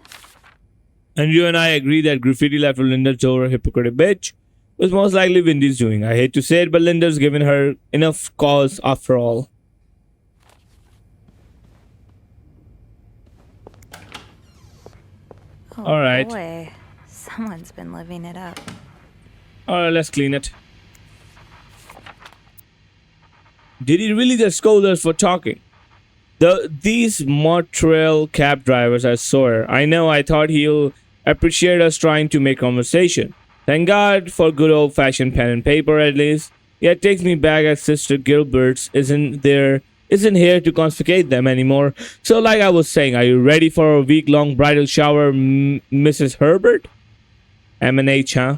And you and I agree that graffiti left Linda's door a hypocrite bitch was most likely Wendy's doing. I hate to say it, but Linda's given her enough cause after all. Oh, all right. Boy, someone's been living it up. All right, let's clean it. Did he really just scold us for talking? These Montreal cab drivers are sore. I know, I thought he'll appreciate us trying to make conversation. Thank God for good old-fashioned pen and paper at least. Yeah, it takes me back as Sister Gilbert's isn't here to confiscate them anymore. So like I was saying, are you ready for a week-long bridal shower, Mrs. Herbert? M&H, huh?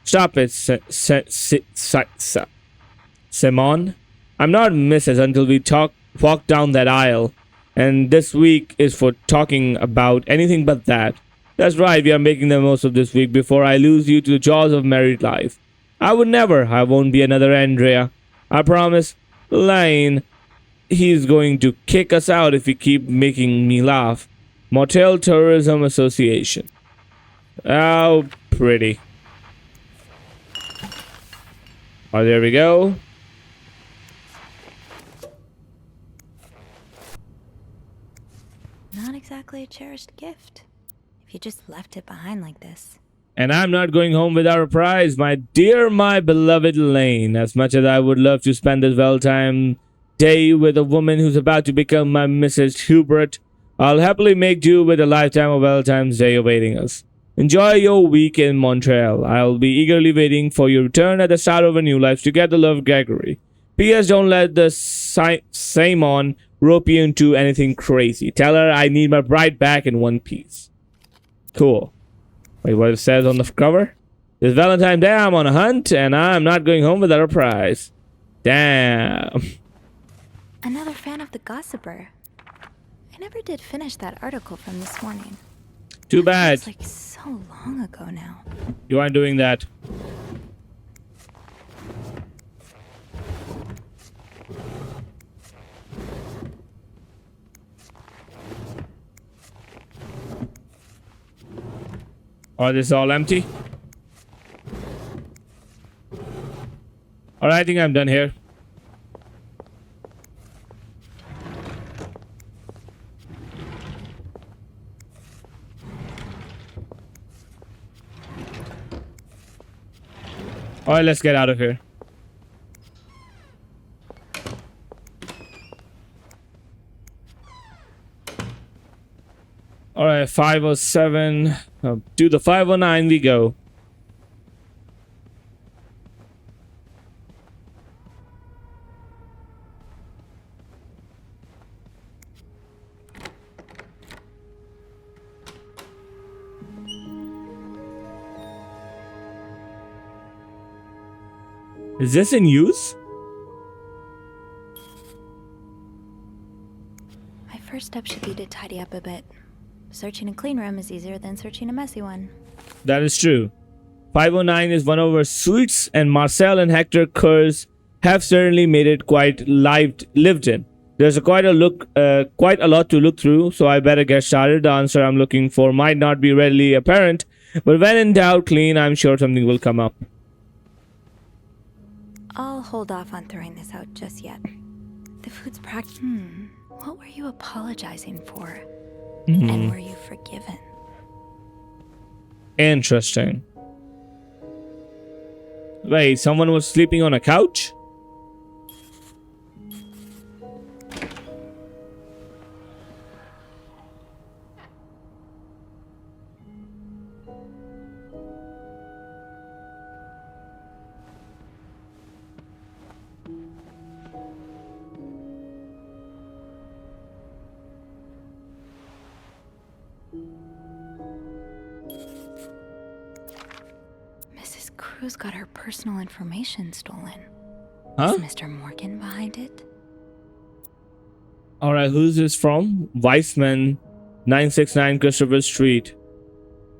Stop it, Simon. I'm not Mrs. until we walk down that aisle. And this week is for talking about anything but that. That's right, we are making the most of this week before I lose you to the jaws of married life. I would never. I won't be another Andrea. I promise. Lane, he's going to kick us out if we keep making me laugh. Motel Tourism Association. Oh, pretty. Oh, there we go. Not exactly a cherished gift. If you just left it behind like this. And I'm not going home without a prize, my dear, my beloved Lane. As much as I would love to spend this well-timed day with a woman who's about to become my Mrs. Hubert, I'll happily make do with a lifetime of Valentine's Day awaiting us. Enjoy your week in Montreal. I'll be eagerly waiting for your return at the start of a new life. Together, love, Gregory. P.S. Don't let the Simon rope you into anything crazy. Tell her I need my bride back in one piece. Cool. Wait, what it says on the cover? This Valentine's Day, I'm on a hunt, and I'm not going home without a prize. Damn. Another fan of the Gossiper. I never did finish that article from this morning. Too bad. It's like so long ago now. You aren't doing that. Oh, this is all empty? Alright, I think I'm done here. Alright, let's get out of here. Alright, 507. To the 509 we go. Is this in use? My first step should be to tidy up a bit. Searching a clean room is easier than searching a messy one. That is true. 509 is one of our suites, and Marcel and Hector Kurz have certainly made it quite lived in. There's quite a lot to look through, so I better get started. The answer I'm looking for might not be readily apparent, but when in doubt, clean, I'm sure something will come up. I'll hold off on throwing this out just yet. The food's what were you apologizing for? And were you forgiven? Interesting. Wait, someone was sleeping on a couch? Cruz got her personal information stolen. Huh? Is Mr. Morgan behind it? Alright, who's this from? Weissman, 969 Christopher Street.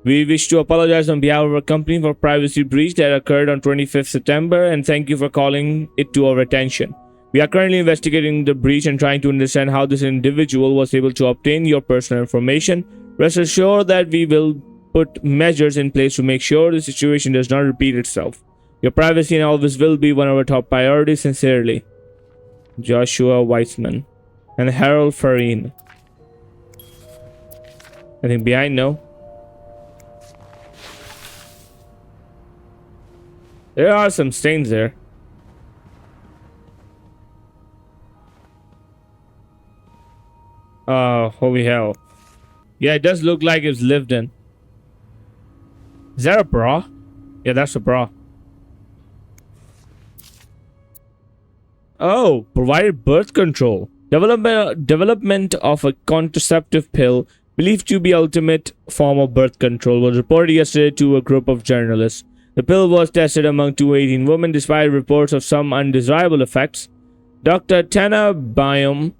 We wish to apologize on behalf of our company for privacy breach that occurred on 25th September and thank you for calling it to our attention. We are currently investigating the breach and trying to understand how this individual was able to obtain your personal information. Rest assured that we will put measures in place to make sure the situation does not repeat itself. Your privacy and always will be one of our top priorities. Sincerely, Joshua Weissman and Harold Farine. I think behind, no. There are some stains there. Oh, holy hell. Yeah, it does look like it's lived in. Is that a bra? Yeah, that's a bra. Oh, provided birth control. Development of a contraceptive pill believed to be ultimate form of birth control was reported yesterday to a group of journalists. The pill was tested among 218 women despite reports of some undesirable effects. Dr. Tana Byam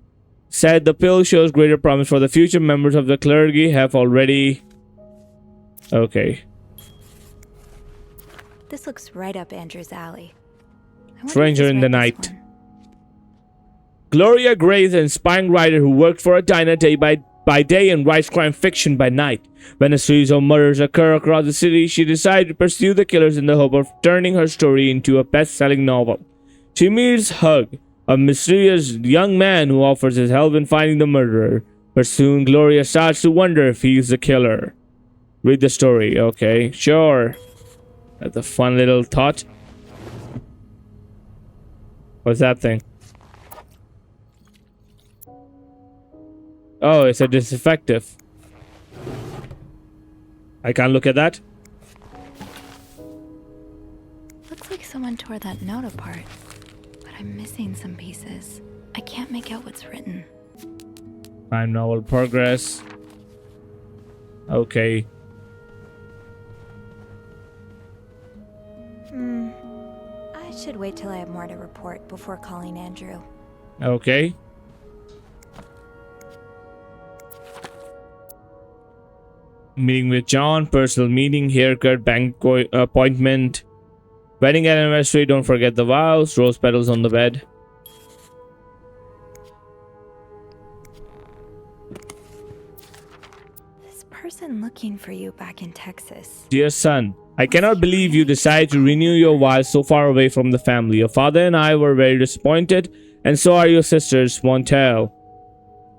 said the pill shows greater promise for the future. Members of the clergy have already... Okay. This looks right up Andrew's alley. Stranger in the Night. Gloria Gray is an inspiring writer who worked for a diner day by day and writes crime fiction by night. When a series of murders occur across the city, she decided to pursue the killers in the hope of turning her story into a best-selling novel. She meets Hug, a mysterious young man who offers his help in finding the murderer. But soon, Gloria starts to wonder if he's the killer. Read the story. Okay, sure. That's a fun little thought. What's that thing? Oh, it's a disinfective. I can't look at that. Looks like someone tore that note apart, but I'm missing some pieces. I can't make out what's written. Time novel progress. Okay. I should wait till I have more to report before calling Andrew. Okay. Meeting with John, personal meeting, haircut, bank appointment, wedding anniversary. Don't forget the vows, rose petals on the bed. This person looking for you back in Texas. Dear son, I cannot believe you decided to renew your vows so far away from the family. Your father and I were very disappointed, and so are your sisters, Montel.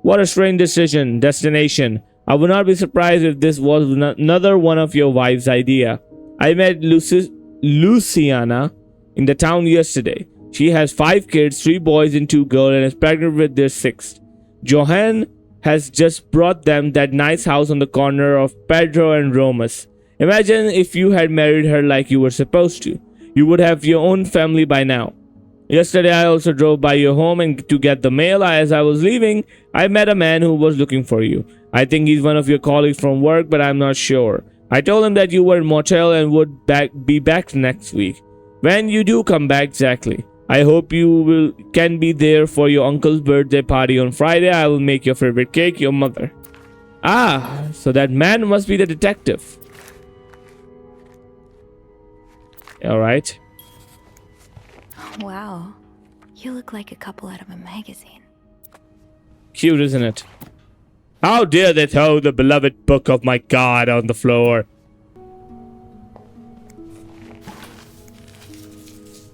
What a strange destination. I would not be surprised if this was another one of your wife's idea. I met Luciana in the town yesterday. She has 5 kids, 3 boys and 2 girls, and is pregnant with their 6th. Johan has just brought them that nice house on the corner of Pedro and Romas. Imagine if you had married her like you were supposed to. You would have your own family by now. Yesterday I also drove by your home and to get the mail. As I was leaving, I met a man who was looking for you. I think he's one of your colleagues from work, but I'm not sure. I told him that you were in motel and would be back next week. When you do come back exactly. I hope you can be there for your uncle's birthday party on Friday. I will make your favorite cake, your mother. Ah, so that man must be the detective. Alright. Wow. You look like a couple out of a magazine. Cute, isn't it? How dare they throw the beloved book of my God on the floor?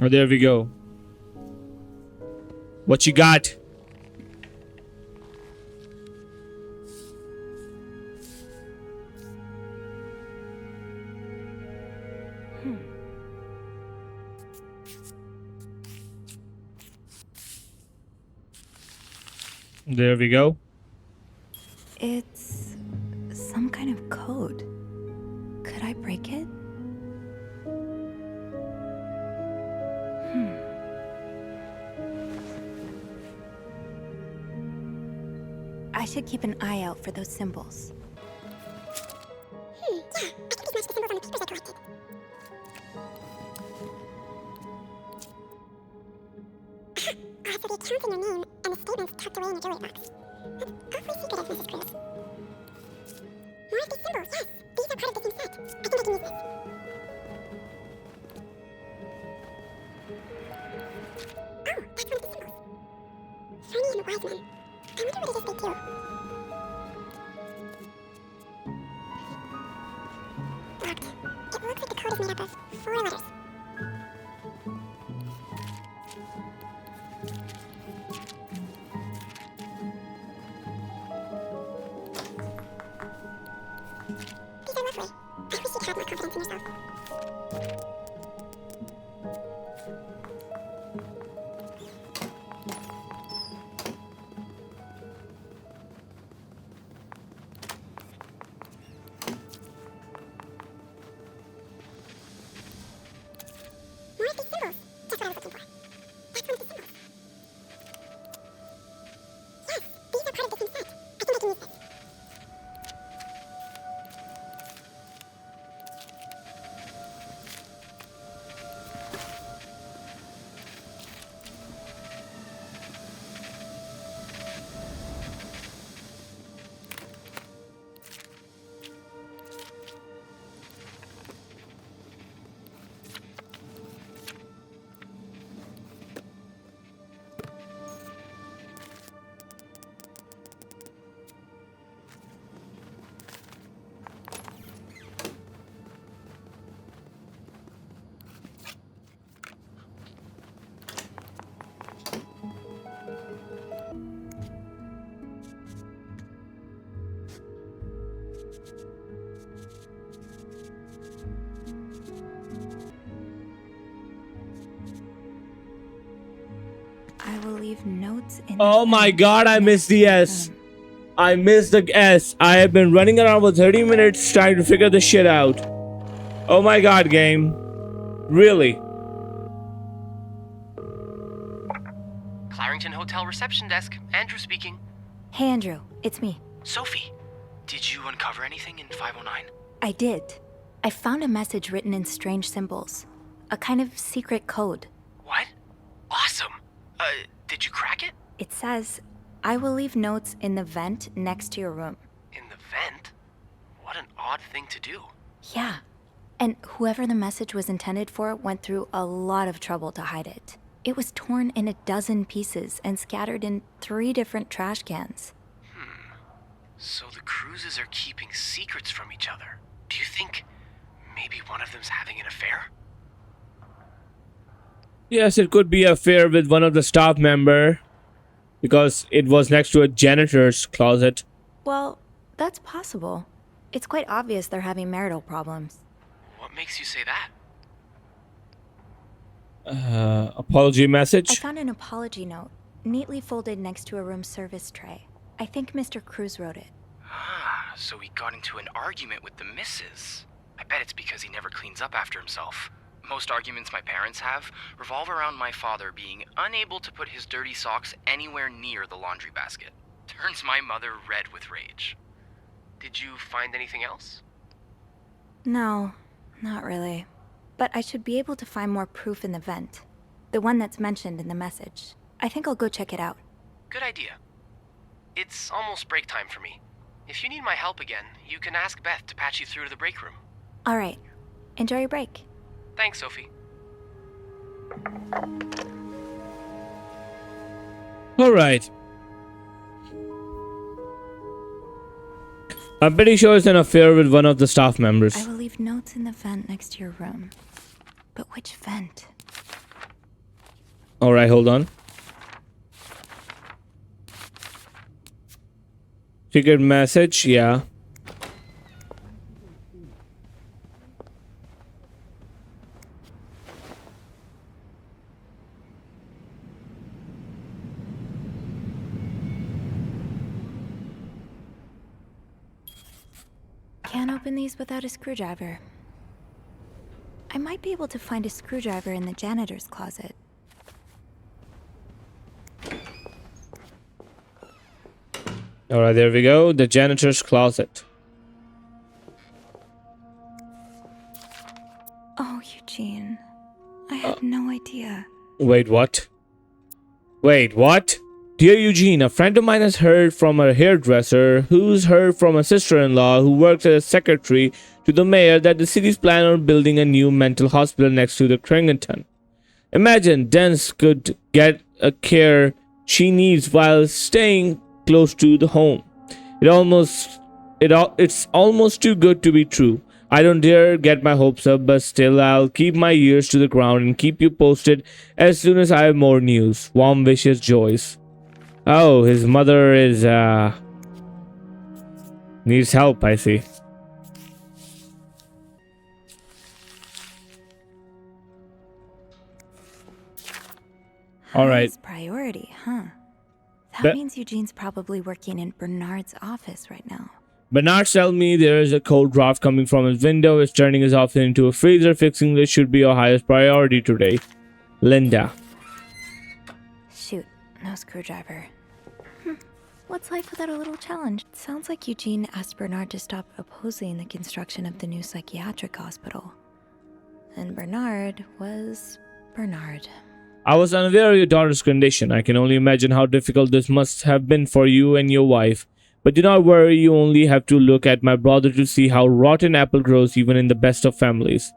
Oh, there we go. What you got? There we go. It's some kind of code. Could I break it? I should keep an eye out for those symbols. Yeah, I think these match the symbols on the papers I collected. So the account's in your name, and the statement's tucked away in your jewelry box. That's awfully secretive, Mrs. Cruz. More of these symbols, yes. These are part of the same set. I think I can use this. Oh, that's one of the symbols. Shiny and wise men. I wonder what it is they do. Locked. It looks like the code is made up of 4 letters. These are lovely. I wish you'd have more confidence in yourself. More of these symbols. Just what I was looking for. That's one of the symbols. Yes, these are part of the same set. I think I can use this. I will leave notes in. Oh my God, I missed the S. I missed the S. I have been running around for 30 minutes trying to figure this shit out. Oh my god, game. Really? Clarington Hotel reception desk. Andrew speaking. Hey, Andrew. It's me. Sophie, did you uncover anything in 509? I did. I found a message written in strange symbols. A kind of secret code. What? Awesome. Did you crack it? It says, I will leave notes in the vent next to your room. In the vent? What an odd thing to do. Yeah. And whoever the message was intended for went through a lot of trouble to hide it. It was torn in a dozen pieces and scattered in 3 different trash cans. So the cruises are keeping secrets from each other. Do you think maybe one of them's having an affair? Yes, it could be an affair with one of the staff member. Because it was next to a janitor's closet. Well, that's possible. It's quite obvious they're having marital problems. What makes you say that? Apology I message. found an apology note, neatly folded next to a room service tray. I think Mr. Cruz wrote it. Ah, so he got into an argument with the missus. I bet it's because he never cleans up after himself. Most arguments my parents have revolve around my father being unable to put his dirty socks anywhere near the laundry basket. Turns my mother red with rage. Did you find anything else? No, not really. But I should be able to find more proof in the vent. The one that's mentioned in the message. I think I'll go check it out. Good idea. It's almost break time for me. If you need my help again, you can ask Beth to patch you through to the break room. All right. Enjoy your break. Thanks, Sophie. Alright. I'm pretty sure it's an affair with one of the staff members. I will leave notes in the vent next to your room. But which vent? Alright, hold on. Secret message, yeah. Can't open these without a screwdriver. I might be able to find a screwdriver in the janitor's closet. Alright, there we go. The janitor's closet. Oh, Eugene. I had no idea. Wait, what? Wait, what? Dear Eugene, a friend of mine has heard from a hairdresser who's heard from a sister-in-law who works as a secretary to the mayor that the city's plan on building a new mental hospital next to the Cringleton. Imagine Dens could get a care she needs while staying close to the home. It's almost too good to be true. I don't dare get my hopes up, but still I'll keep my ears to the ground and keep you posted as soon as I have more news. Warm wishes, Joyce. Oh, his mother is, needs help, I see. Alright. Highest priority, huh? That means Eugene's probably working in Bernard's office right now. Bernard tells me there is a cold draft coming from his window. It's turning his office into a freezer. Fixing this should be our highest priority today. Linda. Shoot, no screwdriver. What's life without a little challenge? It sounds like Eugene asked Bernard to stop opposing the construction of the new psychiatric hospital. And Bernard was Bernard. I was unaware of your daughter's condition. I can only imagine how difficult this must have been for you and your wife. But do not worry, you only have to look at my brother to see how rotten apple grows even in the best of families.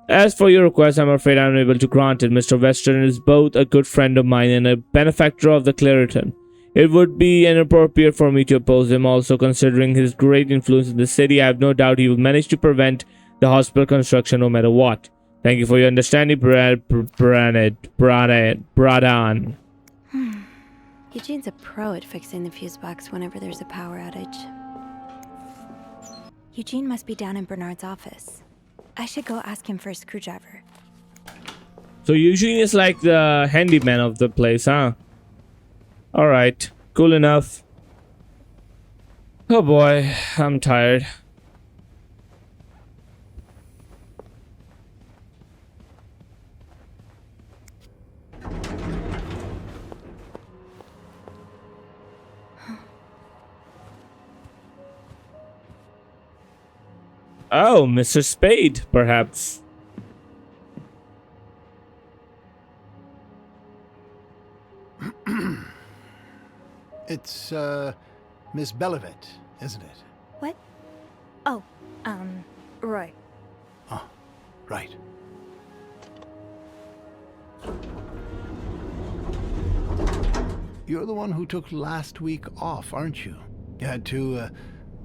As for your request, I'm afraid I'm unable to grant it. Mr. Western is both a good friend of mine and a benefactor of the Clariton. It would be inappropriate for me to oppose him. Also, considering his great influence in the city, I have no doubt he will manage to prevent the hospital construction no matter what. Thank you for your understanding, Bradan. Eugene's a pro at fixing the fuse box whenever there's a power outage. Eugene must be down in Bernard's office. I should go ask him for a screwdriver. So Eugene is like the handyman of the place, huh? Alright, cool enough. Oh boy, I'm tired. Oh, Mr. Spade, perhaps. It's, Miss Belivet, isn't it? What? Oh, Roy. Oh, right. You're the one who took last week off, aren't you? You had to,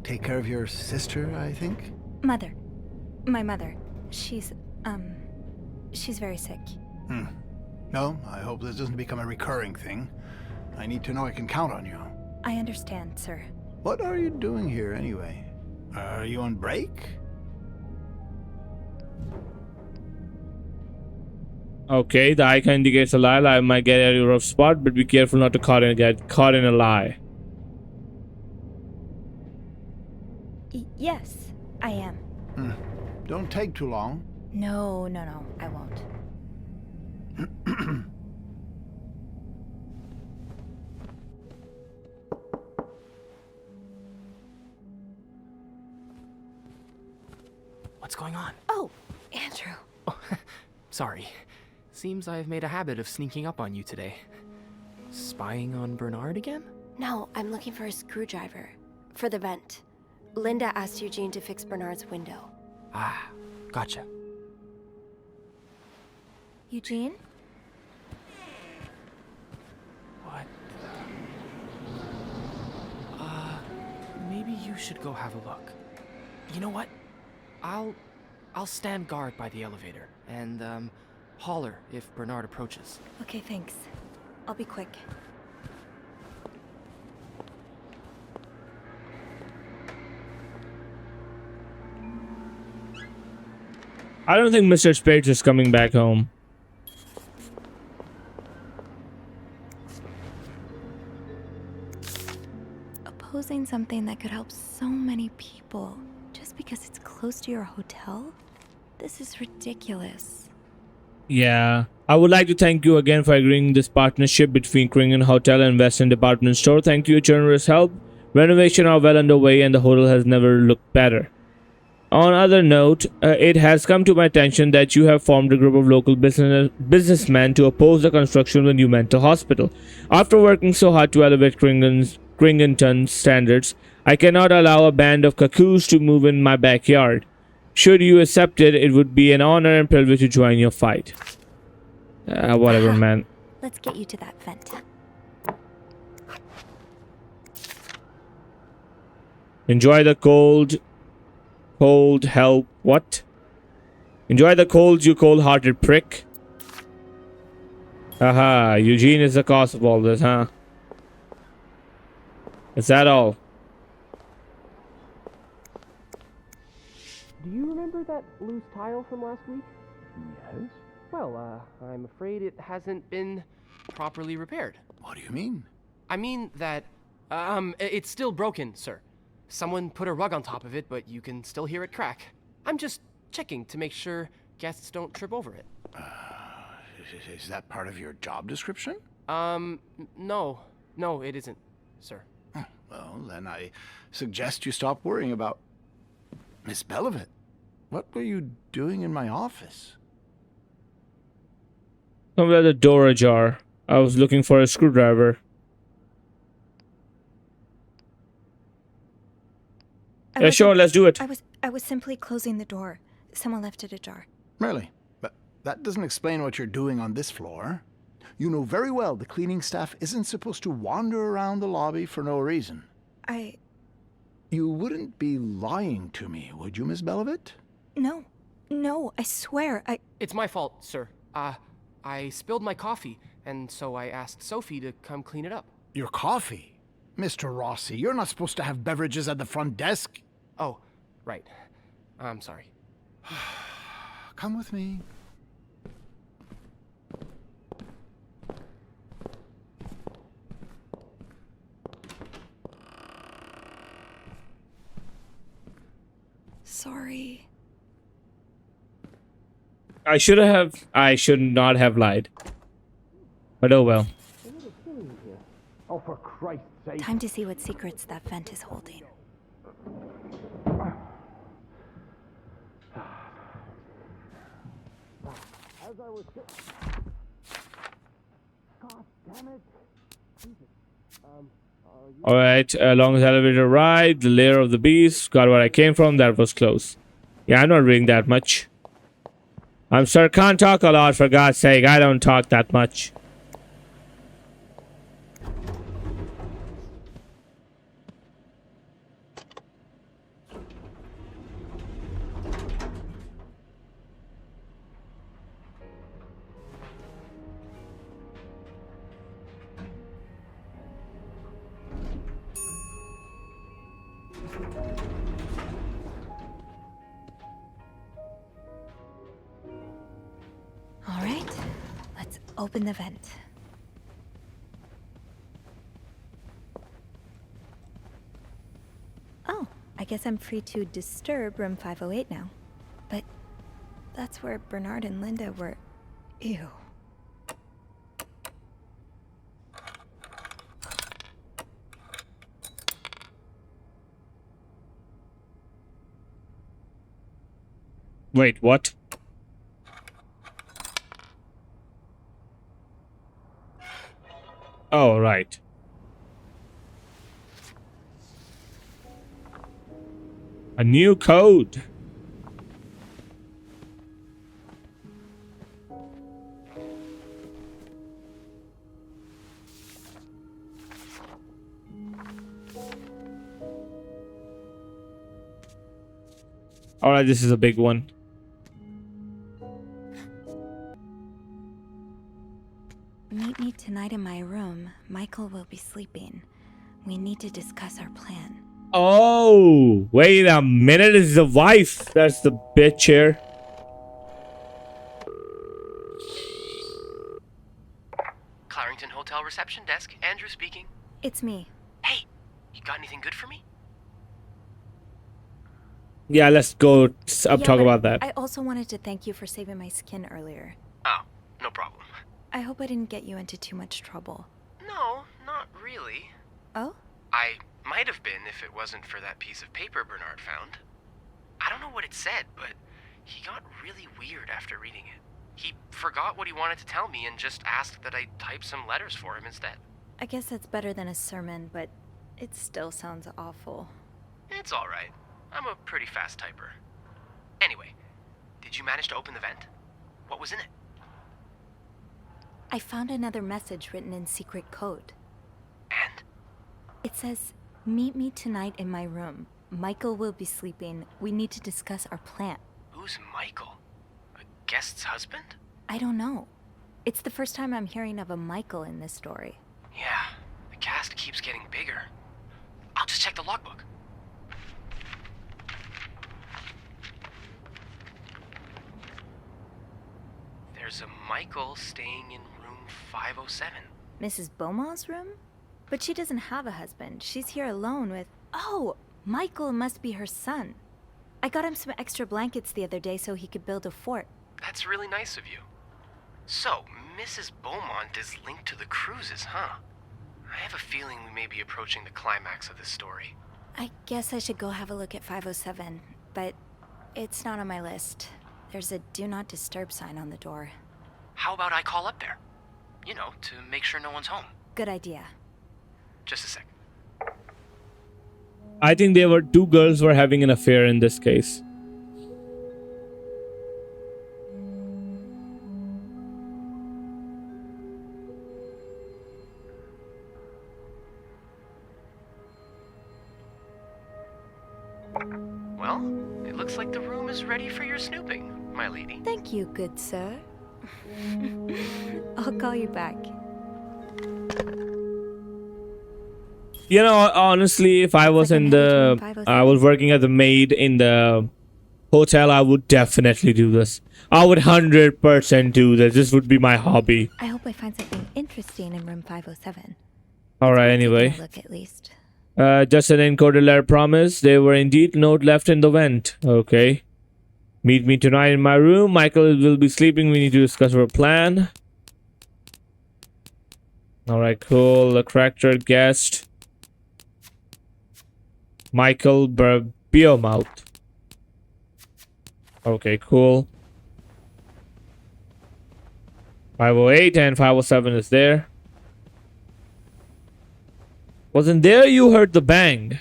take care of your sister, I think? Mother. My mother. She's very sick. No, I hope this doesn't become a recurring thing. I need to know I can count on you. I understand, sir. What are you doing here, anyway? Are you on break? Okay, the icon indicates a lie. Lie might get at a rough spot, but be careful not to get caught in a lie. Yes, I am. Don't take too long. No, I won't. What's going on? Oh, Andrew. Oh, sorry. Seems I've made a habit of sneaking up on you today. Spying on Bernard again? No, I'm looking for a screwdriver. For the vent. Linda asked Eugene to fix Bernard's window. Ah, gotcha. Eugene? What? Maybe you should go have a look. You know what? I'll stand guard by the elevator and, holler if Bernard approaches. Okay, thanks. I'll be quick. I don't think Mr. Spade is coming back home. Opposing something that could help so many people just because it's close to your hotel? This is ridiculous. Yeah. I would like to thank you again for agreeing this partnership between Kringen Hotel and Western Department Store. Thank you for your generous help. Renovations are well underway and the hotel has never looked better. On other note, it has come to my attention that you have formed a group of local businessmen to oppose the construction of a new mental hospital. After working so hard to elevate Kringenton's standards, I cannot allow a band of cuckoos to move in my backyard. Should you accept it, it would be an honor and privilege to join your fight. Whatever, man. Let's get you to that vent. Enjoy the cold help. What? Enjoy the cold, you cold-hearted prick. Haha, Eugene is the cause of all this, huh? Is that all? Do you remember that loose tile from last week? Yes? Well, I'm afraid it hasn't been properly repaired. What do you mean? I mean that, it's still broken, sir. Someone put a rug on top of it, but you can still hear it crack. I'm just checking to make sure guests don't trip over it. Is that part of your job description? No, it isn't, sir. Well, then I suggest you stop worrying about Miss Belivet. What were you doing in my office? Somebody had the door ajar. I was looking for a screwdriver. Yeah, sure, let's do it. I was simply closing the door. Someone left it ajar. Really? But that doesn't explain what you're doing on this floor. You know very well the cleaning staff isn't supposed to wander around the lobby for no reason. You wouldn't be lying to me, would you, Miss Belivet? No, I swear, It's my fault, sir. I spilled my coffee, and so I asked Sophie to come clean it up. Your coffee? Mr. Rossi, you're not supposed to have beverages at the front desk. Oh, right. I'm sorry. Come with me. sorry. I should not have lied. But oh well. Oh, for Christ's sake. Time to see what secrets that vent is holding. As I was God damn it. Jesus. Alright, along the elevator ride, the lair of the beast, got where I came from, that was close. Yeah, I'm not reading that much. I'm sure can't talk a lot, for God's sake, I don't talk that much. All right, let's open the vent. Oh, I guess I'm free to disturb room 508 now. But that's where Bernard and Linda were. Ew. Wait, what? Oh, right. A new code. All right, this is a big one. Meet me tonight in my room. Michael will be sleeping. We need to discuss our plan. Oh, wait a minute. It's the wife. That's the bitch here. Clarington Hotel reception desk. Andrew speaking. It's me. Hey, you got anything good for me? Yeah, let's go talk about that. I also wanted to thank you for saving my skin earlier. Oh, no problem. I hope I didn't get you into too much trouble. No, not really. Oh? I might have been if it wasn't for that piece of paper Bernard found. I don't know what it said, but he got really weird after reading it. He forgot what he wanted to tell me and just asked that I type some letters for him instead. I guess that's better than a sermon, but it still sounds awful. It's alright. I'm a pretty fast typer. Anyway, did you manage to open the vent? What was in it? I found another message written in secret code. And? It says, meet me tonight in my room. Michael will be sleeping. We need to discuss our plan. Who's Michael? A guest's husband? I don't know. It's the first time I'm hearing of a Michael in this story. Yeah, the cast keeps getting bigger. I'll just check the logbook. There's a Michael staying in room 507. Mrs. Beaumont's room? But she doesn't have a husband. She's here alone with... Oh, Michael must be her son. I got him some extra blankets the other day so he could build a fort. That's really nice of you. So, Mrs. Beaumont is linked to the cruises, huh? I have a feeling we may be approaching the climax of this story. I guess I should go have a look at 507, but it's not on my list. There's a do not disturb sign on the door. How about I call up there? You know, to make sure no one's home. Good idea. Just a sec. I think they were two girls were having an affair in this case. Well, it looks like the room is ready for your snooping, my lady. Thank you, good sir. I'll call you back. You know, honestly, if I was in the... I was working as a maid in the hotel, I would definitely do this. I would 100% do this. This would be my hobby. I hope I find something interesting in room 507. Alright, anyway. Look at least. Just an encoded letter promise. There were indeed note left in the vent. Okay. Meet me tonight in my room. Michael will be sleeping. We need to discuss our plan. Alright, cool. The character guest. Michael Beermouth. Okay, cool. 508 and 507 is there. Wasn't there you heard the bang?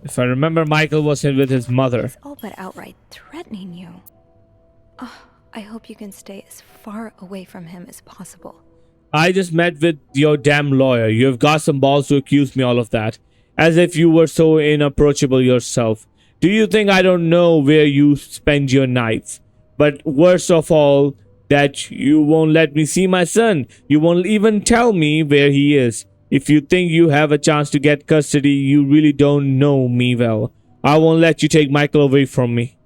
If I remember, Michael was in with his mother. He's all but outright threatening you. Oh, I hope you can stay as far away from him as possible. I just met with your damn lawyer. You have got some balls to accuse me all of that. As if you were so inapproachable yourself. Do you think I don't know where you spend your nights? But worst of all, that you won't let me see my son. You won't even tell me where he is. If you think you have a chance to get custody, you really don't know me well. I won't let you take Michael away from me.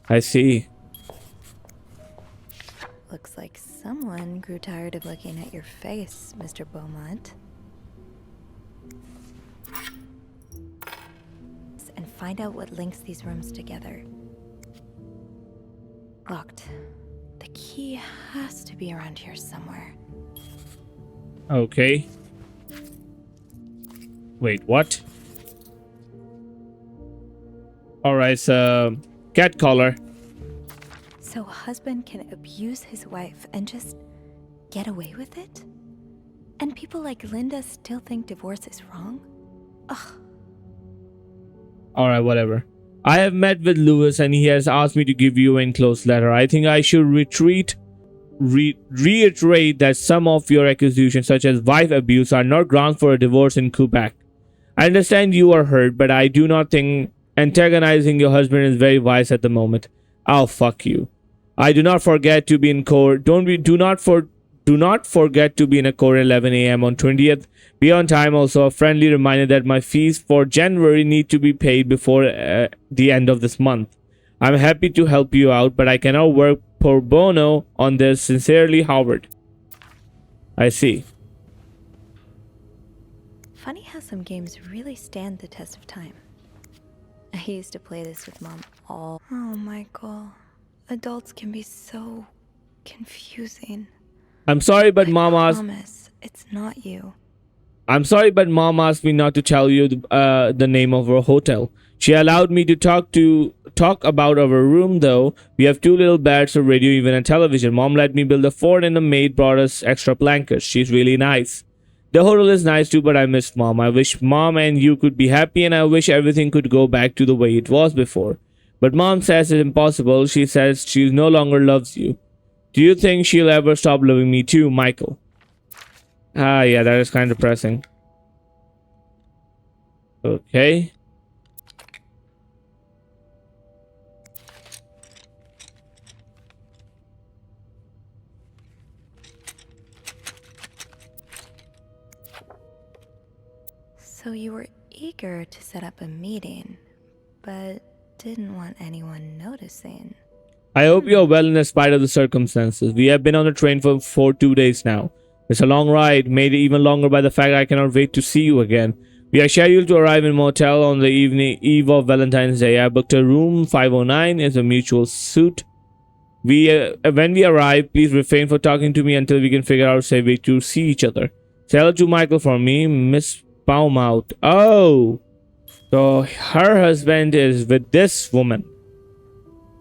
I see. Looks like someone grew tired of looking at your face, Mr. Beaumont. And find out what links these rooms together. Locked. The key has to be around here somewhere. Okay. Wait, what? Alright, so cat collar. So a husband can abuse his wife and just get away with it? And people like Linda still think divorce is wrong? Ugh. Alright, whatever. I have met with Lewis and he has asked me to give you an enclosed letter. I think I should reiterate that some of your accusations, such as wife abuse, are not grounds for a divorce in Quebec. I understand you are hurt, but I do not think antagonizing your husband is very wise at the moment. I'll fuck you. I do not forget to be in court. Do not forget to be in a court at 11 a.m. on 20th. Be on time. Also, a friendly reminder that my fees for January need to be paid before the end of this month. I'm happy to help you out, but I cannot work pro bono on this. Sincerely, Howard. I see. Funny how some games really stand the test of time. I used to play this with Mom all... Oh, Michael. Adults can be so confusing. I'm sorry, but Mom asked... I promise, it's not you. I'm sorry, but Mom asked me not to tell you the name of our hotel. She allowed me to talk about our room, though. We have 2 little beds, a radio, even a television. Mom let me build a fort and the maid brought us extra blankets. She's really nice. The hotel is nice too, but I missed Mom. I wish Mom and you could be happy, and I wish everything could go back to the way it was before. But Mom says it's impossible. She says she no longer loves you. Do you think she'll ever stop loving me too, Michael? Yeah, that is kind of depressing. Okay. So you were eager to set up a meeting, but didn't want anyone noticing. I hope you're well in spite of the circumstances. We have been on the train for 2 days now. It's a long ride, made even longer by the fact I cannot wait to see you again. We are scheduled to arrive in motel on the eve of Valentine's Day. I booked a room 509. It's a mutual suite. When we arrive, please refrain from talking to me until we can figure out a safe way to see each other. Say hello to Michael for me, Miss Baumouth. Oh, so her husband is with this woman.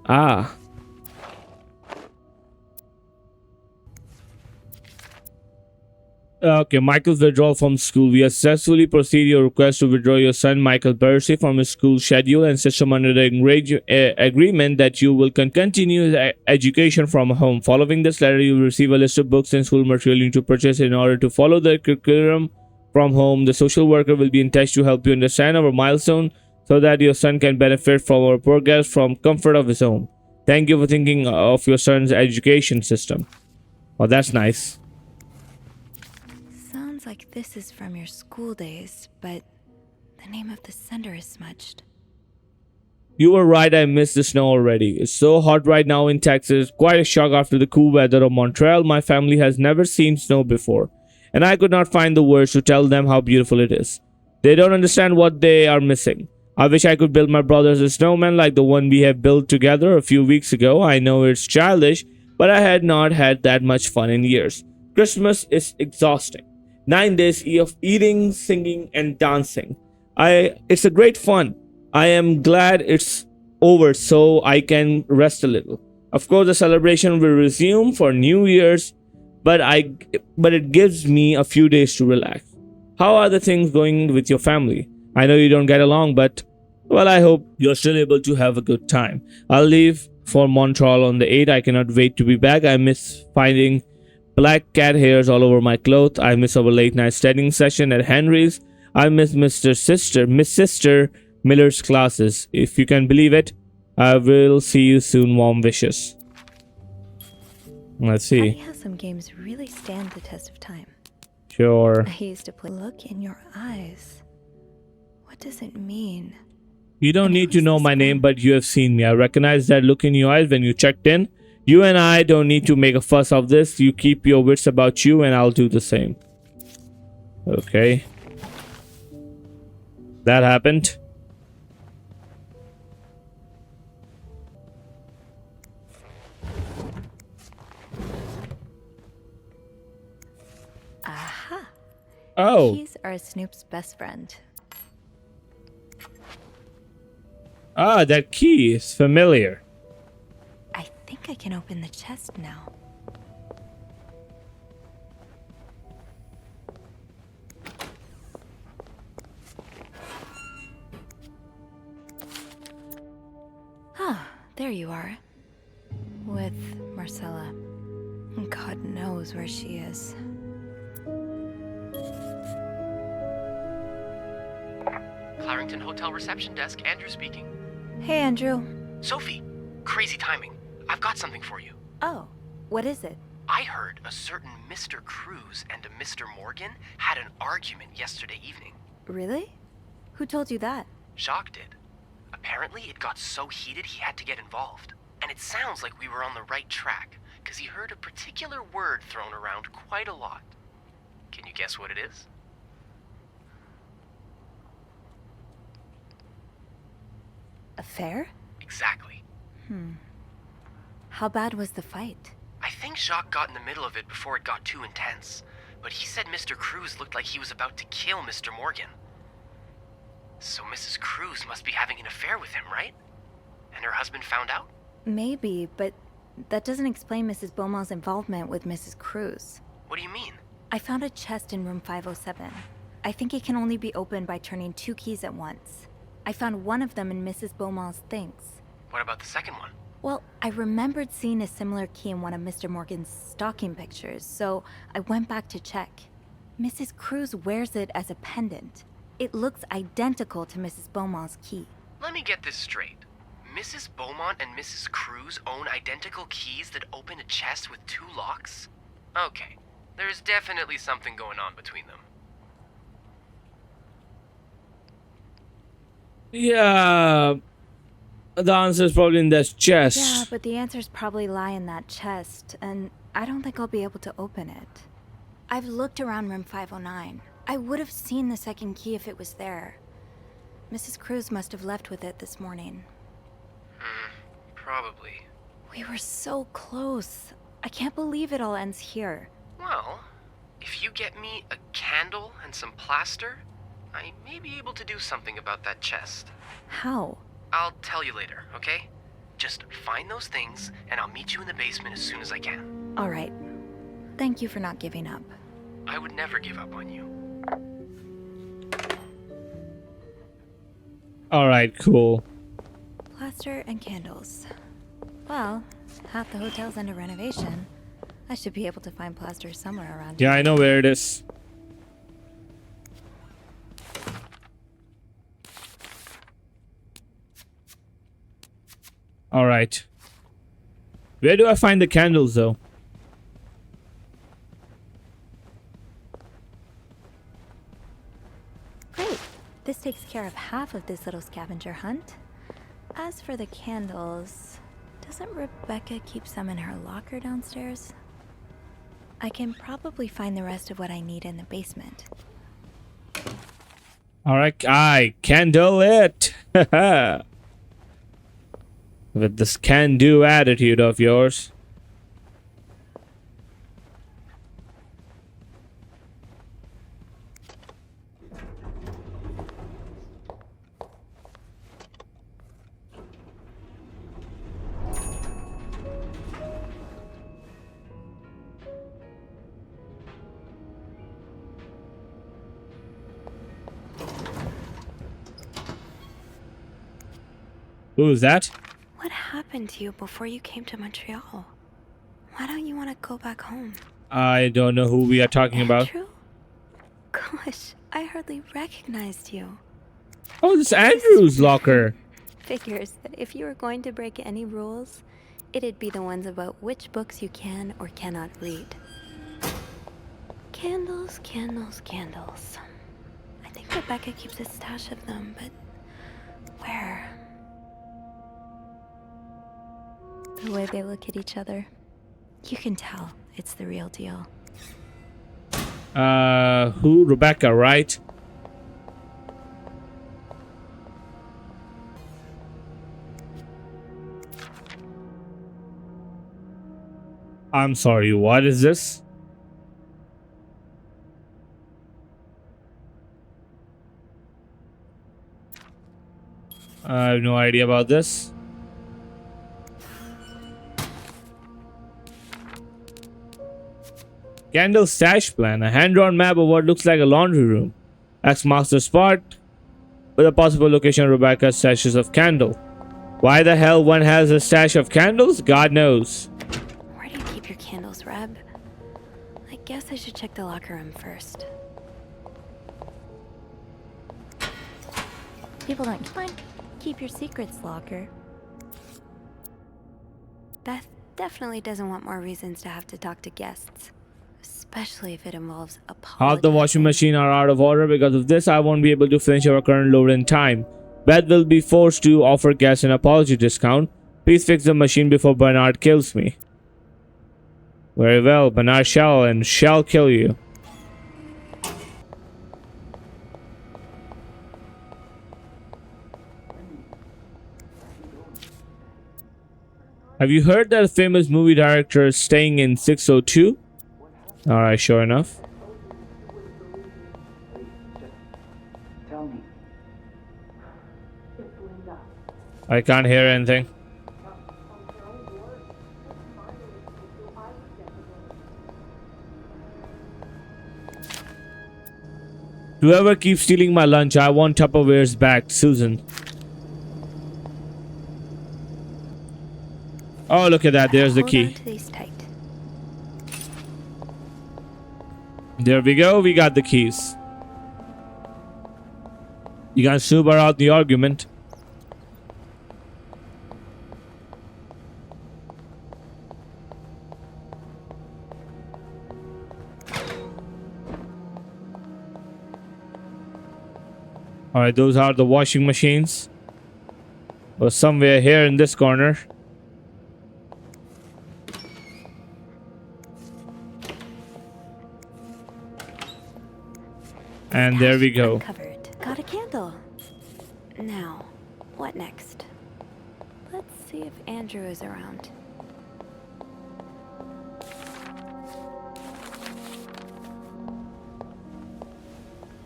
Ah. Okay, Michael's withdrawal from school. We have successfully proceeded your request to withdraw your son Michael Bercy from his school schedule and system under the agreement that you will continue his education from home. Following this letter, you will receive a list of books and school material you need to purchase in order to follow the curriculum from home. The social worker will be in touch to help you understand our milestone so that your son can benefit from our progress from comfort of his home. Thank you for thinking of your son's education system. Oh, that's nice. Sounds like this is from your school days, but the name of the sender is smudged. You were right, I miss the snow already. It's so hot right now in Texas. Quite a shock after the cool weather of Montreal. My family has never seen snow before, and I could not find the words to tell them how beautiful it is. They don't understand what they are missing. I wish I could build my brothers a snowman like the one we have built together a few weeks ago. I know it's childish, but I had not had that much fun in years. Christmas is exhausting. 9 days of eating, singing, and dancing. It's a great fun. I am glad it's over so I can rest a little. Of course, the celebration will resume for New Year's, but it gives me a few days to relax. How are the things going with your family? I know you don't get along, but well, I hope you're still able to have a good time. I'll leave for Montreal on the 8th. I cannot wait to be back. I miss finding black cat hairs all over my clothes. I miss our late night studying session at Henry's. I miss Miss Sister Miller's classes. If you can believe it, I will see you soon. Warm wishes. Let's see. Funny how some games really stand the test of time. Sure. I used to play. Look in your eyes. What does it mean? You don't need to know my name, but you have seen me. I recognize that look in your eyes when you checked in. You and I don't need to make a fuss of this. You keep your wits about you and I'll do the same. Okay. That happened. Aha. Oh. Keys are Snoop's best friend. Ah, that key is familiar. I think I can open the chest now. Ah, there you are. With Marcella. God knows where she is. Clarington Hotel reception desk, Andrew speaking. Hey, Andrew. Sophie, crazy timing. I've got something for you. Oh, what is it? I heard a certain Mr. Cruz and a Mr. Morgan had an argument yesterday evening. Really? Who told you that? Jacques did. Apparently, it got so heated he had to get involved. And it sounds like we were on the right track, because he heard a particular word thrown around quite a lot. Can you guess what it is? Affair? Exactly. How bad was the fight? I think Jacques got in the middle of it before it got too intense, but he said Mr. Cruz looked like he was about to kill Mr. Morgan. So Mrs. Cruz must be having an affair with him, right? And her husband found out? Maybe, but that doesn't explain Mrs. Beaumont's involvement with Mrs. Cruz. What do you mean? I found a chest in room 507. I think it can only be opened by turning 2 keys at once. I found one of them in Mrs. Beaumont's things. What about the second one? Well, I remembered seeing a similar key in one of Mr. Morgan's stocking pictures, so I went back to check. Mrs. Cruz wears it as a pendant. It looks identical to Mrs. Beaumont's key. Let me get this straight. Mrs. Beaumont and Mrs. Cruz own identical keys that open a chest with 2 locks? Okay, there's definitely something going on between them. Yeah, the answer is probably in that chest. Yeah, but the answers probably lie in that chest, and I don't think I'll be able to open it. I've looked around room 509. I would have seen the second key if it was there. Mrs. Cruz must have left with it this morning. Probably. We were so close. I can't believe it all ends here. Well, if you get me a candle and some plaster, I may be able to do something about that chest. How? I'll tell you later, okay? Just find those things, and I'll meet you in the basement as soon as I can. All right. Thank you for not giving up. I would never give up on you. All right, cool. Plaster and candles. Well, half the hotel's under renovation. I should be able to find plaster somewhere around here. Yeah, I know where it is. All right. Where do I find the candles, though? care of half of this little scavenger hunt. As for the candles, doesn't Rebecca keep some in her locker downstairs? I can probably find the rest of what I need in the basement. Alright, I candle it. With this can-do attitude of yours. Who is that? What happened to you before you came to Montreal? Why don't you want to go back home? I don't know who we are talking about. Andrew? Gosh, I hardly recognized you. Oh, this is Andrew's locker. Figures that if you were going to break any rules, it'd be the ones about which books you can or cannot read. Candles, candles, candles. I think Rebecca keeps a stash of them, but where? The way they look at each other, you can tell it's the real deal. Who? Rebecca, right? I'm sorry, what is this? I have no idea about this. Candle stash plan. A hand-drawn map of what looks like a laundry room. X marks the spot with a possible location of Rebecca's stashes of candle. Why the hell one has a stash of candles? God knows. Where do you keep your candles, Reb? I guess I should check the locker room first. People don't mind. Keep your secrets, locker. Beth definitely doesn't want more reasons to have to talk to guests. Especially if it involves apologizing. Half the washing machine are out of order. Because of this, I won't be able to finish our current load in time. Beth will be forced to offer guests an apology discount. Please fix the machine before Bernard kills me. Very well, Bernard shall kill you. Have you heard that a famous movie director is staying in 602? Alright, sure enough. Tell me. I can't hear anything. Whoever keeps stealing my lunch, I want Tupperwares back. Susan. Oh, look at that. There's the key. There we go. We got the keys. You can sober out the argument. Alright, those are the washing machines. Or somewhere here in this corner. And there we go. Covered. Got a candle. Now, what next? Let's see if Andrew is around.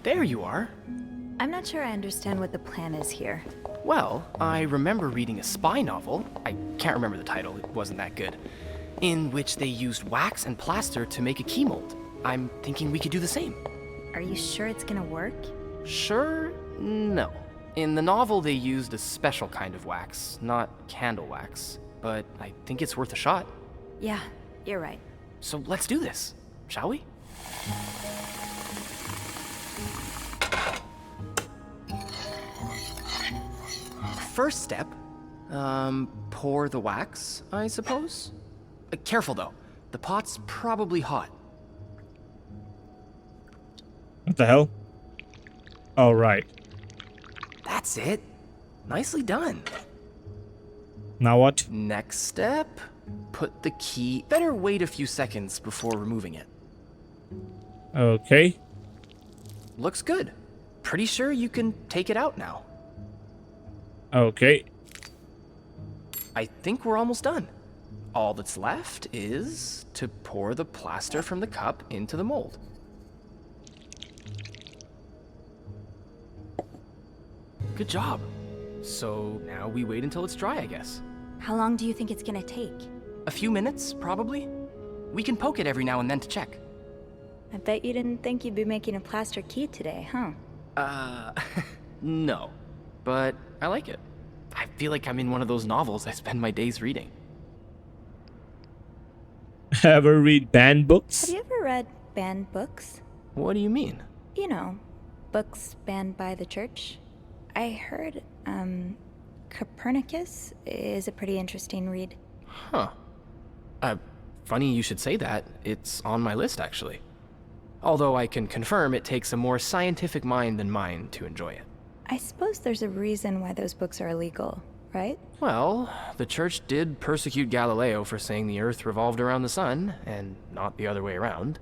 There you are. I'm not sure I understand what the plan is here. Well, I remember reading a spy novel, I can't remember the title, it wasn't that good, in which they used wax and plaster to make a key mold. I'm thinking we could do the same. Are you sure it's gonna work? Sure? No. In the novel, they used a special kind of wax, not candle wax. But I think it's worth a shot. Yeah, you're right. So let's do this, shall we? First step, pour the wax, I suppose? Careful though, the pot's probably hot. What the hell? Oh, right. That's it. Nicely done. Now what? Next step, put the key... Better wait a few seconds before removing it. Okay. Looks good. Pretty sure you can take it out now. Okay. I think we're almost done. All that's left is to pour the plaster from the cup into the mold. Good job. So now we wait until it's dry, I guess. How long do you think it's gonna take? A few minutes, probably. We can poke it every now and then to check. I bet you didn't think you'd be making a plaster key today, huh? No. But I like it. I feel like I'm in one of those novels I spend my days reading. Ever read banned books? Have you ever read banned books? What do you mean? You know, books banned by the church. I heard, Copernicus is a pretty interesting read. Huh. Funny you should say that. It's on my list, actually. Although I can confirm it takes a more scientific mind than mine to enjoy it. I suppose there's a reason why those books are illegal, right? Well, the church did persecute Galileo for saying the Earth revolved around the sun, and not the other way around.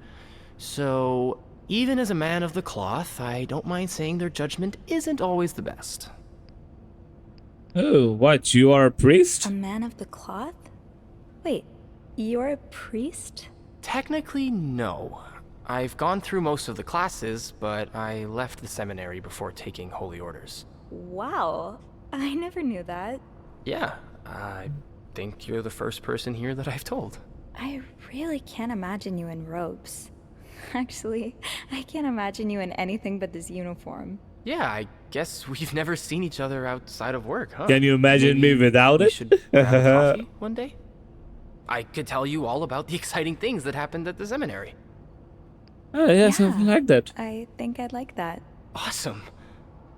So, even as a man of the cloth, I don't mind saying their judgment isn't always the best. Oh, what? You are a priest? A man of the cloth? Wait, you're a priest? Technically, no. I've gone through most of the classes, but I left the seminary before taking holy orders. Wow, I never knew that. Yeah, I think you're the first person here that I've told. I really can't imagine you in robes. Actually, I can't imagine you in anything but this uniform. Yeah, I guess we've never seen each other outside of work, huh? Can you imagine me without we it? Should grab a coffee one day? I could tell you all about the exciting things that happened at the seminary. Oh, yeah, something like that. I think I'd like that. Awesome.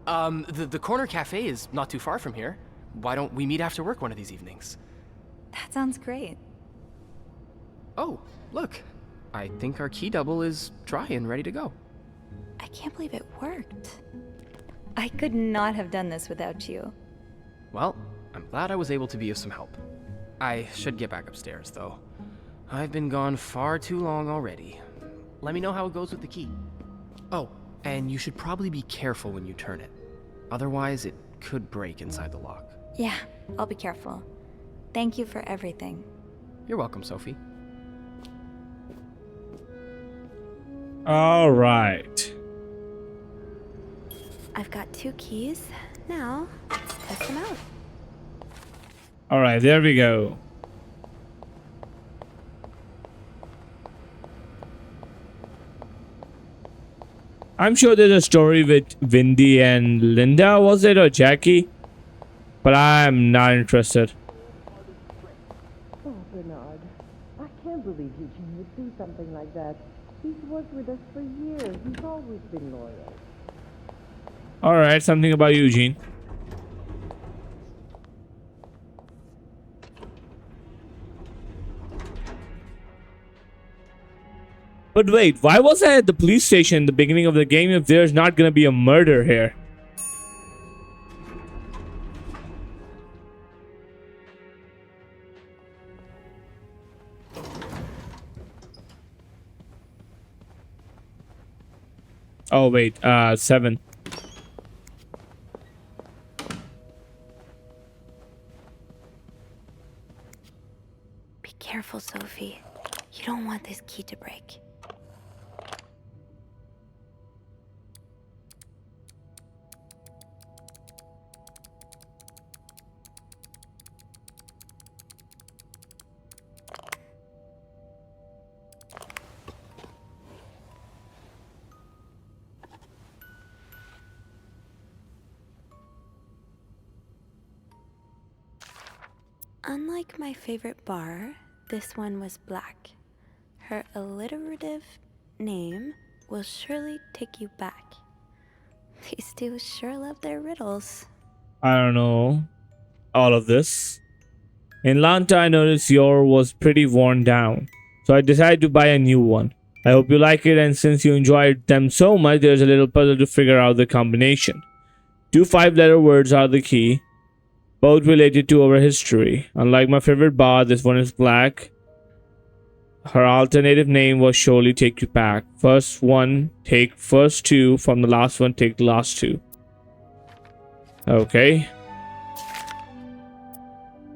The corner cafe is not too far from here. Why don't we meet after work one of these evenings? That sounds great. Oh, look. I think our key double is dry and ready to go. I can't believe it worked. I could not have done this without you. Well, I'm glad I was able to be of some help. I should get back upstairs, though. I've been gone far too long already. Let me know how it goes with the key. Oh, and you should probably be careful when you turn it. Otherwise, it could break inside the lock. Yeah, I'll be careful. Thank you for everything. You're welcome, Sophie. All right. I've got 2 keys. Now, let's test them out. All right, there we go. I'm sure there's a story with Windy and Linda, was it, or Jackie? But I'm not interested. Oh, Bernard. I can't believe Eugene would do something like that. He's worked with us for years. He's always been loyal. All right, something about Eugene. But wait, why was I at the police station in the beginning of the game if there's not gonna be a murder here? Oh wait, 7. Be careful, Sophie. You don't want this key to break. Unlike my favorite bar, this one was black. Her alliterative name will surely take you back. These two sure love their riddles. I don't know all of this. In Lanta, I noticed your was pretty worn down, so I decided to buy a new one. I hope you like it, and since you enjoyed them so much, there's a little puzzle to figure out the combination. Two 5-letter words are the key, both related to our history. Unlike my favorite bar, this one is black. Her alternative name was surely Take You Back. First one, take first two. From the last one, take the last two. Okay.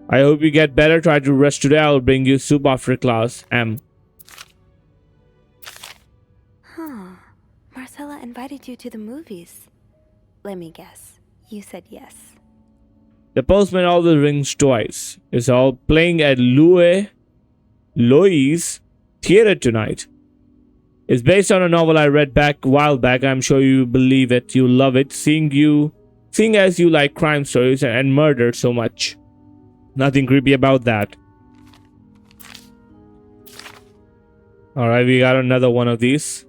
I hope you get better. Try to rest today. I will bring you soup after class. M. Huh. Marcella invited you to the movies. Let me guess. You said yes. The postman always rings twice. It's all playing at Loe's Theater tonight. It's based on a novel I read back a while back. I'm sure you believe it. You love it. Seeing as you like crime stories and murder so much. Nothing creepy about that. Alright, we got another one of these.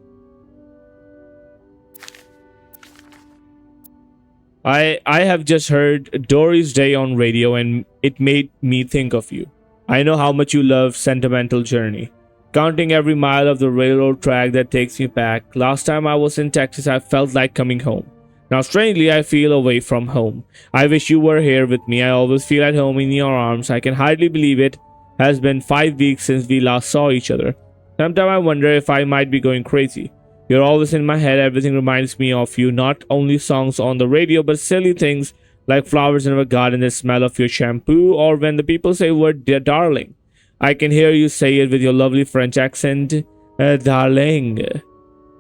I have just heard Dory's Day on radio and it made me think of you. I know how much you love Sentimental Journey. Counting every mile of the railroad track that takes me back. Last time I was in Texas, I felt like coming home. Now, strangely, I feel away from home. I wish you were here with me. I always feel at home in your arms. I can hardly believe it has been 5 weeks since we last saw each other. Sometimes I wonder if I might be going crazy. You're always in my head. Everything reminds me of you. Not only songs on the radio, but silly things like flowers in our garden, the smell of your shampoo, or when the people say word dear darling. I can hear you say it with your lovely French accent, darling.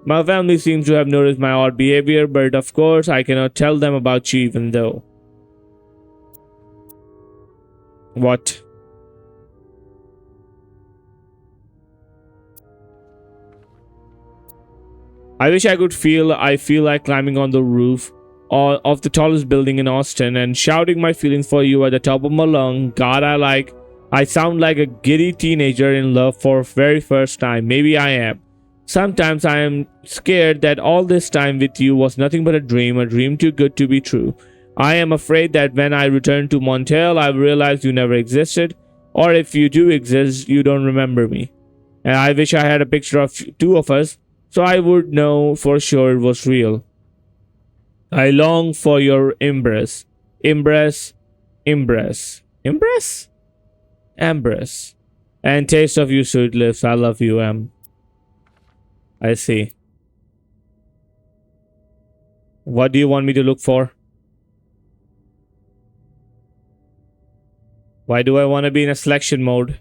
My family seems to have noticed my odd behavior, but of course I cannot tell them about you even though. What? I wish I could feel like climbing on the roof of the tallest building in Austin and shouting my feelings for you at the top of my lung. God, I sound like a giddy teenager in love for very first time. Maybe I am. Sometimes I am scared that all this time with you was nothing but a dream too good to be true. I am afraid that when I return to Montel, I realize you never existed, or if you do exist, you don't remember me. And I wish I had a picture of two of us, so I would know for sure it was real. I long for your embrace, and taste of your sweet lips. I love you, M. I see. What do you want me to look for? Why do I want to be in a selection mode?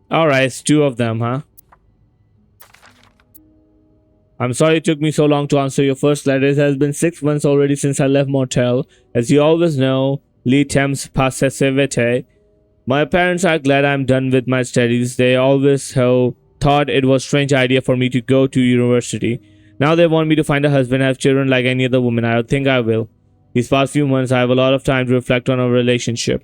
Alright, it's 2 of them, huh? I'm sorry it took me so long to answer your first letter. It has been 6 months already since I left Motel. As you always know, Lee temps passivite. My parents are glad I'm done with my studies. They always thought it was a strange idea for me to go to university. Now they want me to find a husband and have children like any other woman. I think I will. These past few months, I have a lot of time to reflect on our relationship.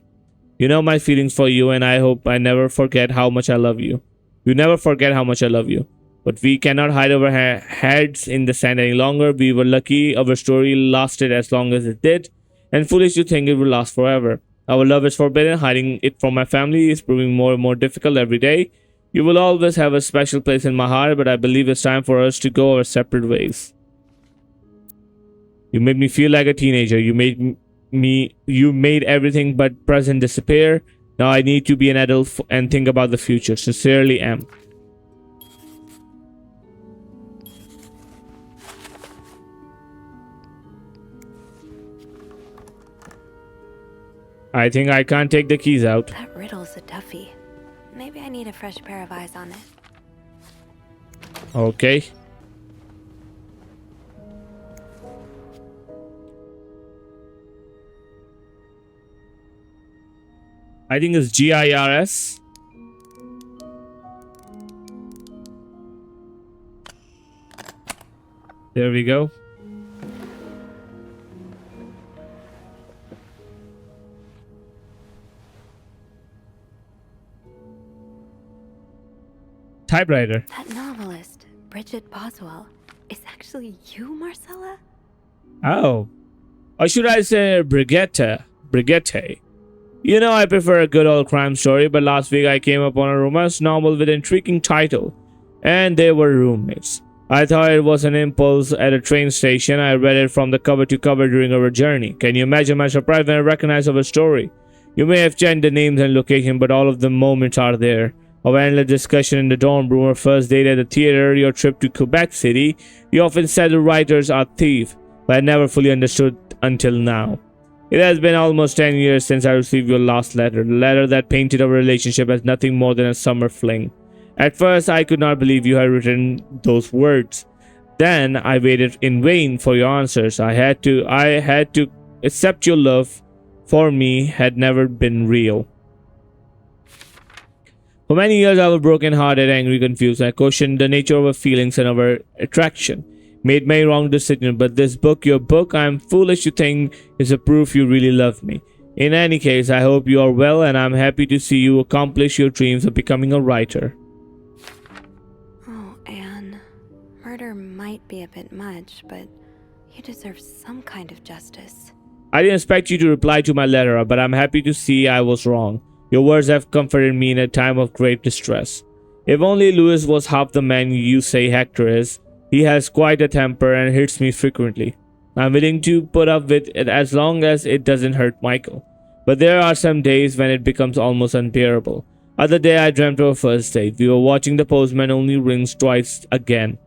You know my feelings for you, and I hope I never forget how much I love you. You never forget how much I love you. But we cannot hide our heads in the sand any longer. We were lucky our story lasted as long as it did, and foolish to think it will last forever. Our love is forbidden. Hiding it from my family is proving more and more difficult every day. You will always have a special place in my heart, but I believe it's time for us to go our separate ways. You made me feel like a teenager. You made everything but present disappear. Now I need to be an adult and think about the future. Sincerely, M. I think I can't take the keys out. That riddle's a toughie. Maybe I need a fresh pair of eyes on it. Okay. I think it's GIRS. There we go. Typewriter. That novelist, Bridget Boswell, is actually you, Marcella? Oh. Or should I say Brigitte? Brigitte. You know, I prefer a good old crime story, but last week I came upon a romance novel with an intriguing title, and they were roommates. I thought it was an impulse at a train station. I read it from the cover to cover during our journey. Can you imagine my surprise when I recognized our story? You may have changed the names and location, but all of the moments are there. Our endless discussion in the dorm room, our first date at the theater, your trip to Quebec City. You often said the writers are thieves, but I never fully understood until now. It has been almost 10 years since I received your last letter, the letter that painted our relationship as nothing more than a summer fling. At first, I could not believe you had written those words. Then I waited in vain for your answers. I had to accept your love for me had never been real. For many years, I was broken-hearted, angry, confused. I questioned the nature of our feelings and our attraction. Made many wrong decisions, but this book, your book, I am foolish to think is a proof you really love me. In any case, I hope you are well, and I am happy to see you accomplish your dreams of becoming a writer. Murder might be a bit much, but you deserve some kind of justice. I didn't expect you to reply to my letter, but I'm happy to see I was wrong. Your words have comforted me in a time of great distress. If only Louis was half the man you say Hector is. He has quite a temper and hits me frequently. I'm willing to put up with it as long as it doesn't hurt Michael. But there are some days when it becomes almost unbearable. Other day I dreamt of our first date. We were watching The Postman Only Rings Twice again.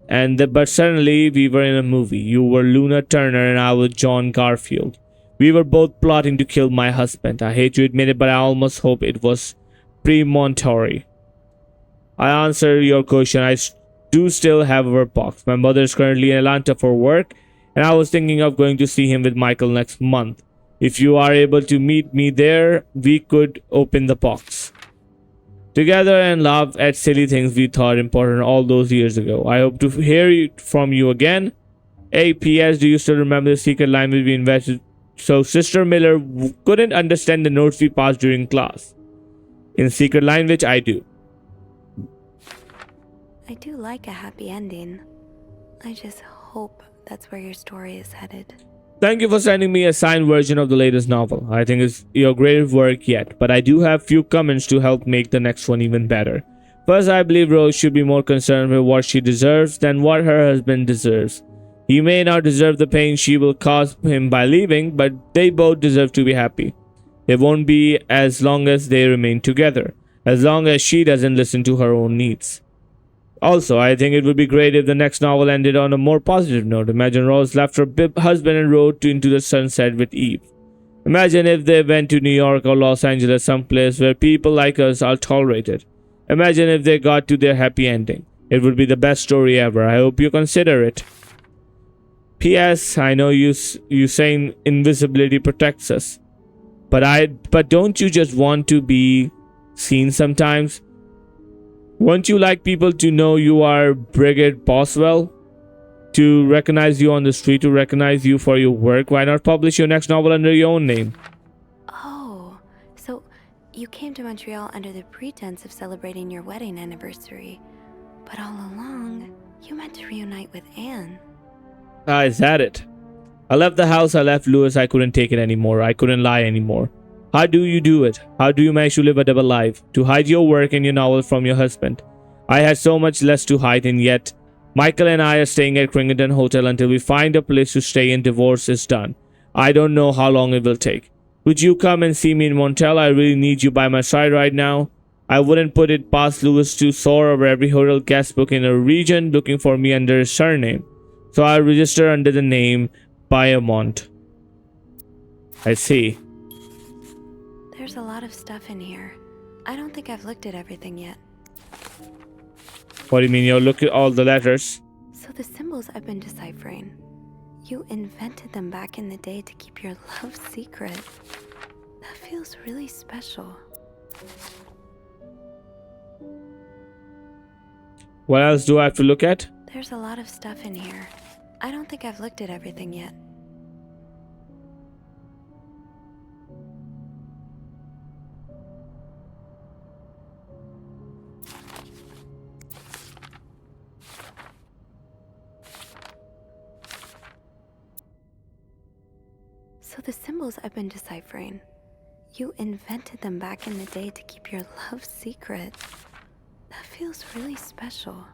But suddenly we were in a movie. You were Luna Turner and I was John Garfield. We were both plotting to kill my husband. I hate to admit it, but I almost hope it was premonitory. I answer your question. I do still have our box. My mother is currently in Atlanta for work, and I was thinking of going to see him with Michael next month. If you are able to meet me there, we could open the box together and laugh at silly things we thought important all those years ago. I hope to hear from you again. P.S. Do you still remember the secret language we invented so Sister Miller couldn't understand the notes we passed during class? In secret language, I do. I do like a happy ending. I just hope that's where your story is headed. Thank you for sending me a signed version of the latest novel. I think it's your greatest work yet, but I do have few comments to help make the next one even better. First, I believe Rose should be more concerned with what she deserves than what her husband deserves. He may not deserve the pain she will cause him by leaving, but they both deserve to be happy. They won't be as long as they remain together, as long as she doesn't listen to her own needs. Also, I think it would be great if the next novel ended on a more positive note. Imagine Rose left her husband and rode into the sunset with Eve. Imagine if they went to New York or Los Angeles, someplace where people like us are tolerated. Imagine if they got to their happy ending. It would be the best story ever. I hope you consider it. P.S. I know you saying invisibility protects us, but don't you just want to be seen sometimes? Won't you like people to know you are Bridget Boswell? To recognize you on the street, to recognize you for your work? Why not publish your next novel under your own name? Oh, so you came to Montreal under the pretense of celebrating your wedding anniversary. But all along, you meant to reunite with Anne. Is that it? I left the house, I left Louis, I couldn't take it anymore. I couldn't lie anymore. How do you do it? How do you manage to live a double life? To hide your work and your novel from your husband? I had so much less to hide, and yet Michael and I are staying at Cringleton Hotel until we find a place to stay and divorce is done. I don't know how long it will take. Would you come and see me in Montreal? I really need you by my side right now. I wouldn't put it past Louis to soar over every hotel guest book in the region looking for me under his surname. So I'll register under the name Biamont. I see. There's a lot of stuff in here. I don't think I've looked at everything yet. What do you mean? You look at all the letters? So the symbols I've been deciphering. You invented them back in the day to keep your love secret. That feels really special. What else do I have to look at? There's a lot of stuff in here. I don't think I've looked at everything yet. So the symbols I've been deciphering. You invented them back in the day to keep your love secret. That feels really special.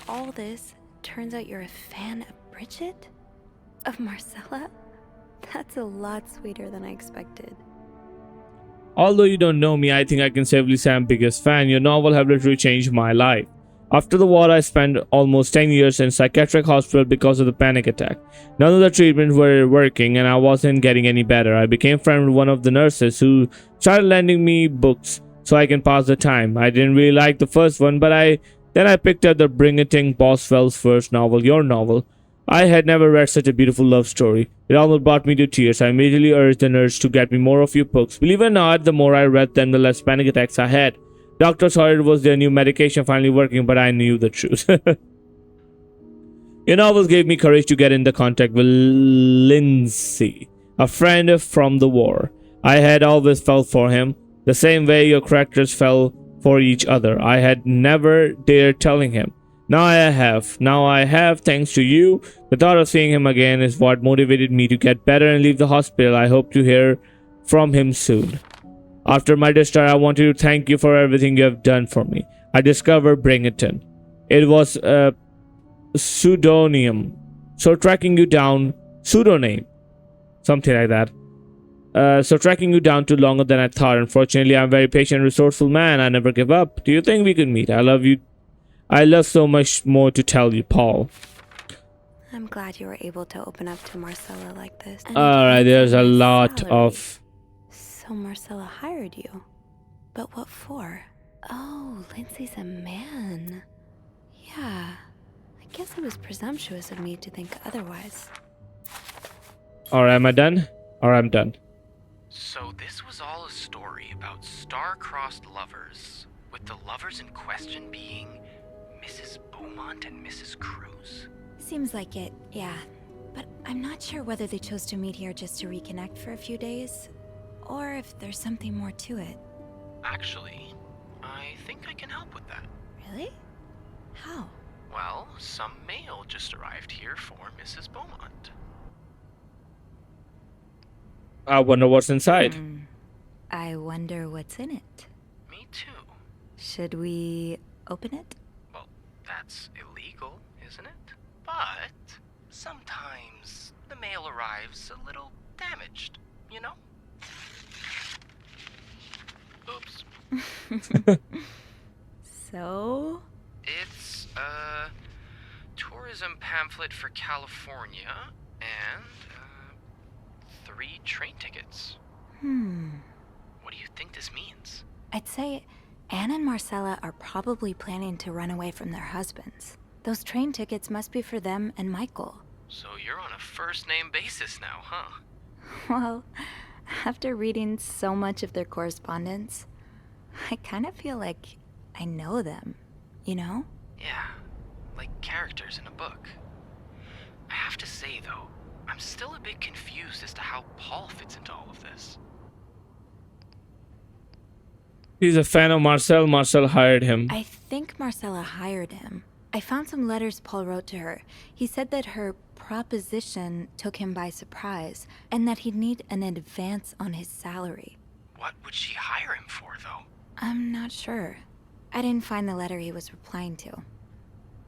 all this, turns out you're a fan of Bridget? Of Marcella? That's a lot sweeter than I expected. Although you don't know me, I think I can safely say I'm biggest fan. Your novel have literally changed my life. After the war, I spent almost 10 years in psychiatric hospital because of the panic attack. None of the treatments were working and I wasn't getting any better. I became friends with one of the nurses who started lending me books so I can pass the time. I didn't really like the first one, but then I picked up the Bridget Boswell's first novel, your novel. I had never read such a beautiful love story. It almost brought me to tears. I immediately urged the nurse to get me more of your books. Believe it or not, the more I read them, the less panic attacks I had. Doctors thought it was their new medication finally working, but I knew the truth. Your novels gave me courage to get into contact with Lindsay, a friend from the war. I had always felt for him, the same way your characters fell for each other. I had never dared telling him. Now I have, thanks to you. The thought of seeing him again is what motivated me to get better and leave the hospital. I hope to hear from him soon. After my discharge, I wanted to thank you for everything you have done for me. I discovered Bridgerton. It was a pseudonym. So tracking you down, pseudonym. Something like that. So tracking you down took longer than I thought. Unfortunately, I'm a very patient and resourceful man. I never give up. Do you think we could meet? I love you. I love so much more to tell you, Paul. I'm glad you were able to open up to Marcella like this. Alright, there's a lot of... So Marcella hired you. But what for? Oh, Lindsay's a man. Yeah. I guess it was presumptuous of me to think otherwise. Alright, am I done? Or I'm done. So this was all a story about star-crossed lovers, with the lovers in question being Mrs. Beaumont and Mrs. Cruz? Seems like it, yeah. But I'm not sure whether they chose to meet here just to reconnect for a few days, or if there's something more to it. Actually, I think I can help with that. Really? How? Well, some mail just arrived here for Mrs. Beaumont. I wonder what's inside. I wonder what's in it. Me too. Should we open it? Well, that's illegal, isn't it? But sometimes the mail arrives a little damaged, you know? Oops. So? It's a tourism pamphlet for California and 3 train tickets. What do you think this means? I'd say Anne and Marcella are probably planning to run away from their husbands. Those train tickets must be for them and Michael. So you're on a first-name basis now, huh? Well, after reading so much of their correspondence, I kind of feel like I know them, you know? Yeah, like characters in a book. I have to say, though, I'm still a bit confused as to how Paul fits into all of this. He's a fan of Marcel. Marcel hired him. I think Marcella hired him. I found some letters Paul wrote to her. He said that her proposition took him by surprise, and that he'd need an advance on his salary. What would she hire him for, though? I'm not sure. I didn't find the letter he was replying to.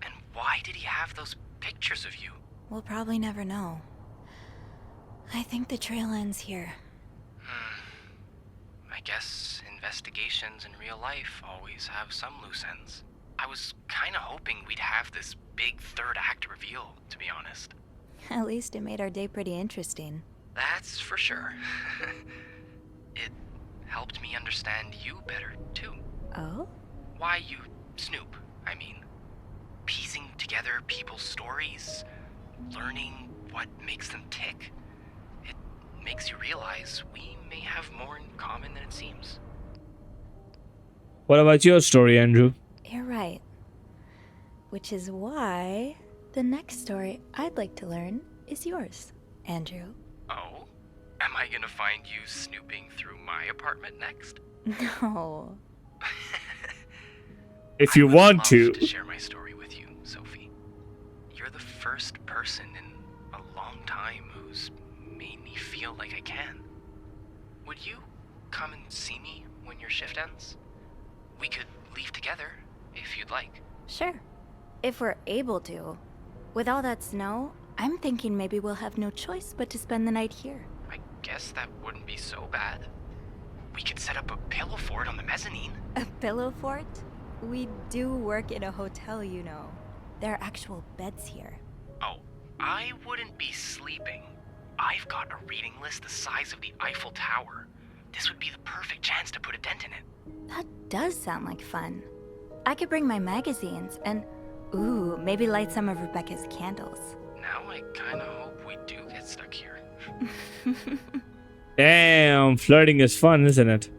And why did he have those pictures of you? We'll probably never know. I think the trail ends here. I guess investigations in real life always have some loose ends. I was kinda hoping we'd have this big third act reveal, to be honest. At least it made our day pretty interesting. That's for sure. It helped me understand you better, too. Oh? Why you snoop, I mean. Piecing together people's stories, learning what makes them tick. It makes you realize we may have more in common than it seems. What about your story, Andrew? You're right. Which is why the next story I'd like to learn is yours, Andrew. Oh? Am I gonna find you snooping through my apartment next? No. If you want to. To share my story with you, Sophie. You're the first person in a long time who's made me feel like I can. Would you come and see me when your shift ends? We could leave together, if you'd like. Sure. If we're able to. With all that snow, I'm thinking maybe we'll have no choice but to spend the night here. I guess that wouldn't be so bad. We could set up a pillow fort on the mezzanine. A pillow fort? We do work in a hotel, you know. There are actual beds here. Oh, I wouldn't be sleeping. I've got a reading list the size of the Eiffel Tower. This would be the perfect chance to put a dent in it. That does sound like fun. I could bring my magazines and, ooh, maybe light some of Rebecca's candles. Now I kinda hope we do get stuck here. Damn, flirting is fun, isn't it?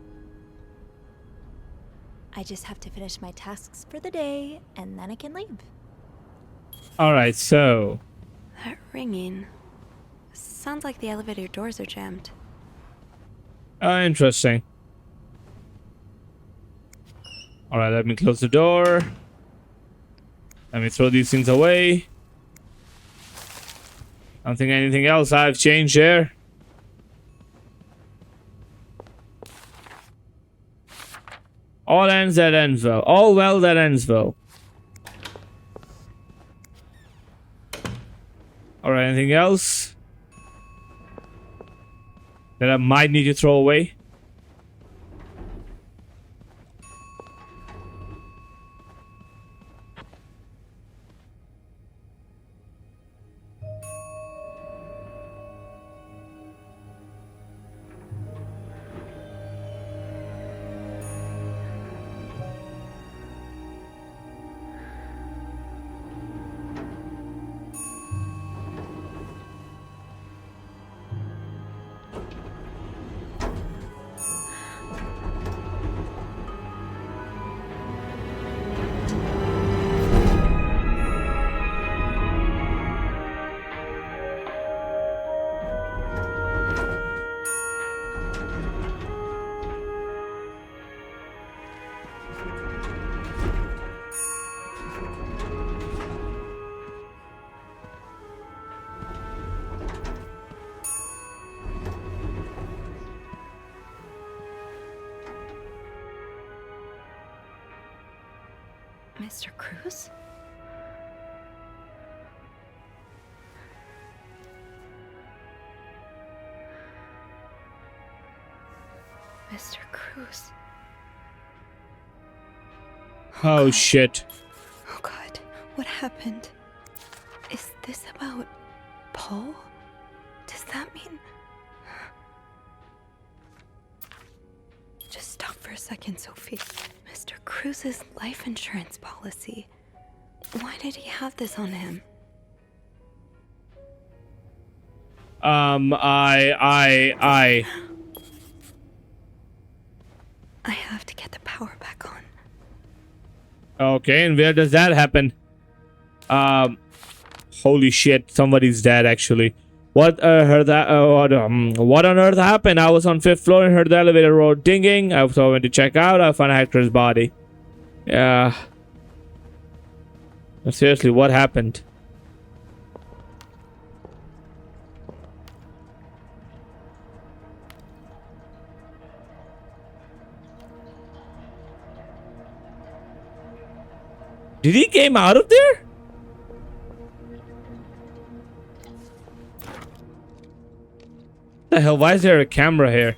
I just have to finish my tasks for the day, and then I can leave. Alright, so... That ringing. Sounds like the elevator doors are jammed. Interesting. Alright, let me close the door. Let me throw these things away. I don't think anything else I've changed here. All ends that ends well. All well that ends well. Alright, anything else that I might need to throw away? Mr. Cruz? Mr. Cruz. Oh shit. Oh God, what happened? Is this about Paul? Does that mean... Just stop for a second, Sophie. Mr. Cruz's life insurance policy. Why did he have this on him? I have to get the power back on. Okay, and where does that happen? Holy shit, somebody's dead actually. What what on earth happened? I was on 5th floor and heard the elevator roar dinging. I went to check out. I found Hector's body. Yeah. Seriously, what happened? Did he came out of there? What the hell? Why is there a camera here?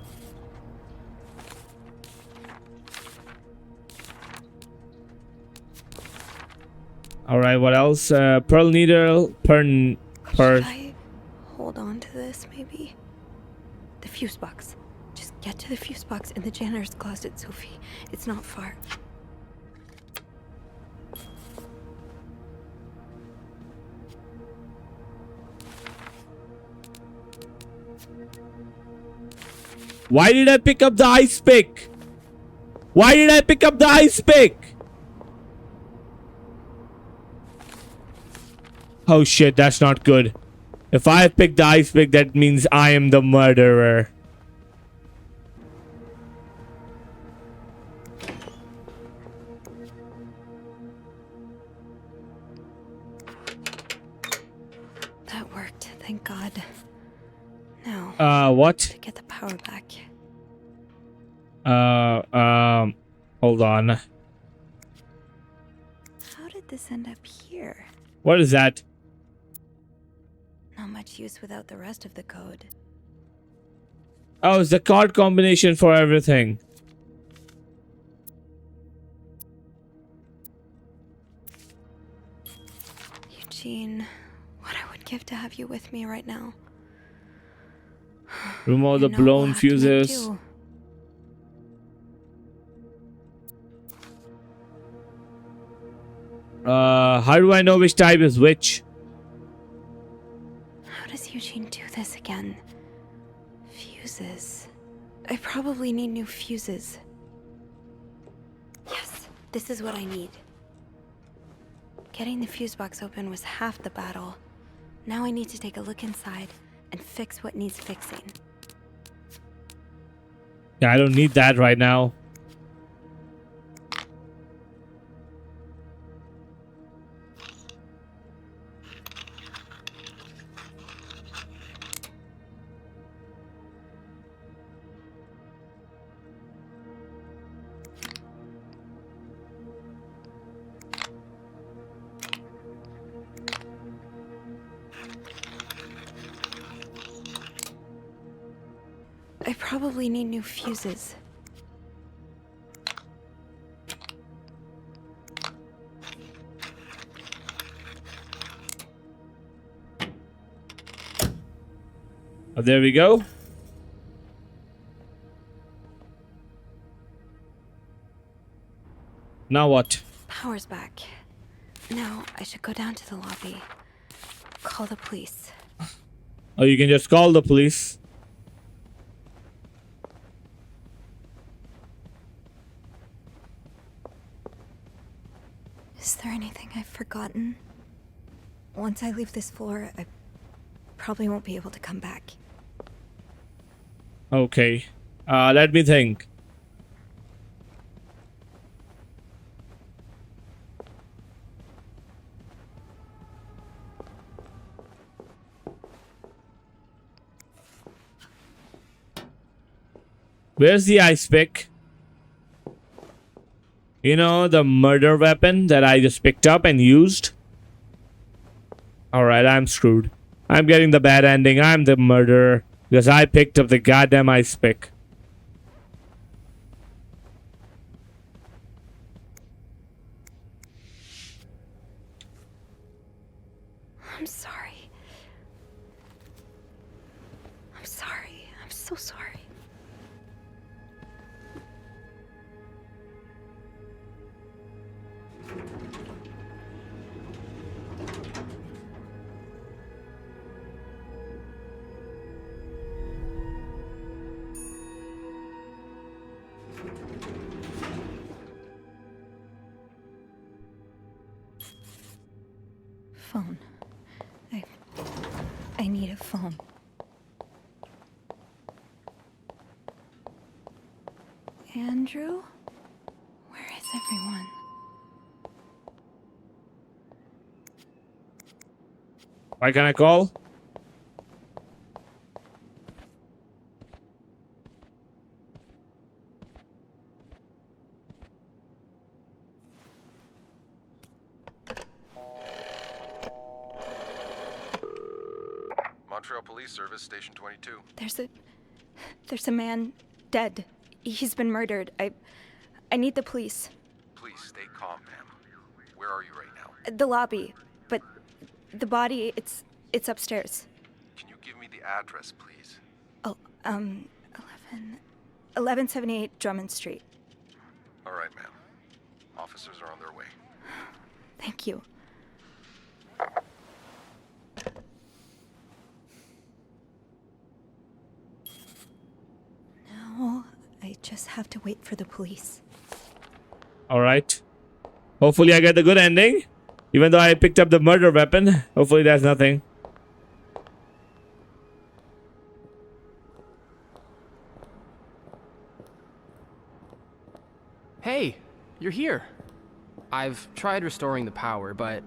Alright, what else? Pearl needle, Should I hold on to this, maybe? The fuse box. Just get to the fuse box in the janitor's closet, Sophie. It's not far. Why did I pick up the ice pick? Why did I pick up the ice pick? Oh shit, that's not good. If I picked the ice pick, that means I am the murderer. That worked, thank God. Now, what? to get the power back. Hold on. How did this end up here? What is that? Not much use without the rest of the code. Oh, it's the card combination for everything. Eugene, what I would give to have you with me right now. Remove the You know blown we'll have to make fuses. do. How do I know which type is which? How does Eugene do this again? Fuses. I probably need new fuses. Yes, this is what I need. Getting the fuse box open was half the battle. Now I need to take a look inside and fix what needs fixing. Yeah, I don't need that right now. I probably need new fuses. Oh, there we go. Now what? Power's back. Now I should go down to the lobby. Call the police. Oh, you can just call the police. Is there anything I've forgotten? Once I leave this floor, I probably won't be able to come back. Okay. Let me think. Where's the ice pick? You know, the murder weapon that I just picked up and used? Alright, I'm screwed. I'm getting the bad ending. I'm the murderer. Because I picked up the goddamn ice pick. I'm sorry. I'm sorry. I'm so sorry. Phone. I need a phone. Andrew? Where is everyone? Why can't I call? Montreal Police Service, Station 22. There's a man dead. He's been murdered. I need the police. Please stay calm, ma'am. Where are you right now? The lobby, but the body, it's upstairs. Can you give me the address, please? Oh, 1178 Drummond Street. All right, ma'am. Officers are on their way. Thank you. Now, I just have to wait for the police. Alright. Hopefully I get the good ending. Even though I picked up the murder weapon. Hopefully that's nothing. Hey, you're here. I've tried restoring the power, but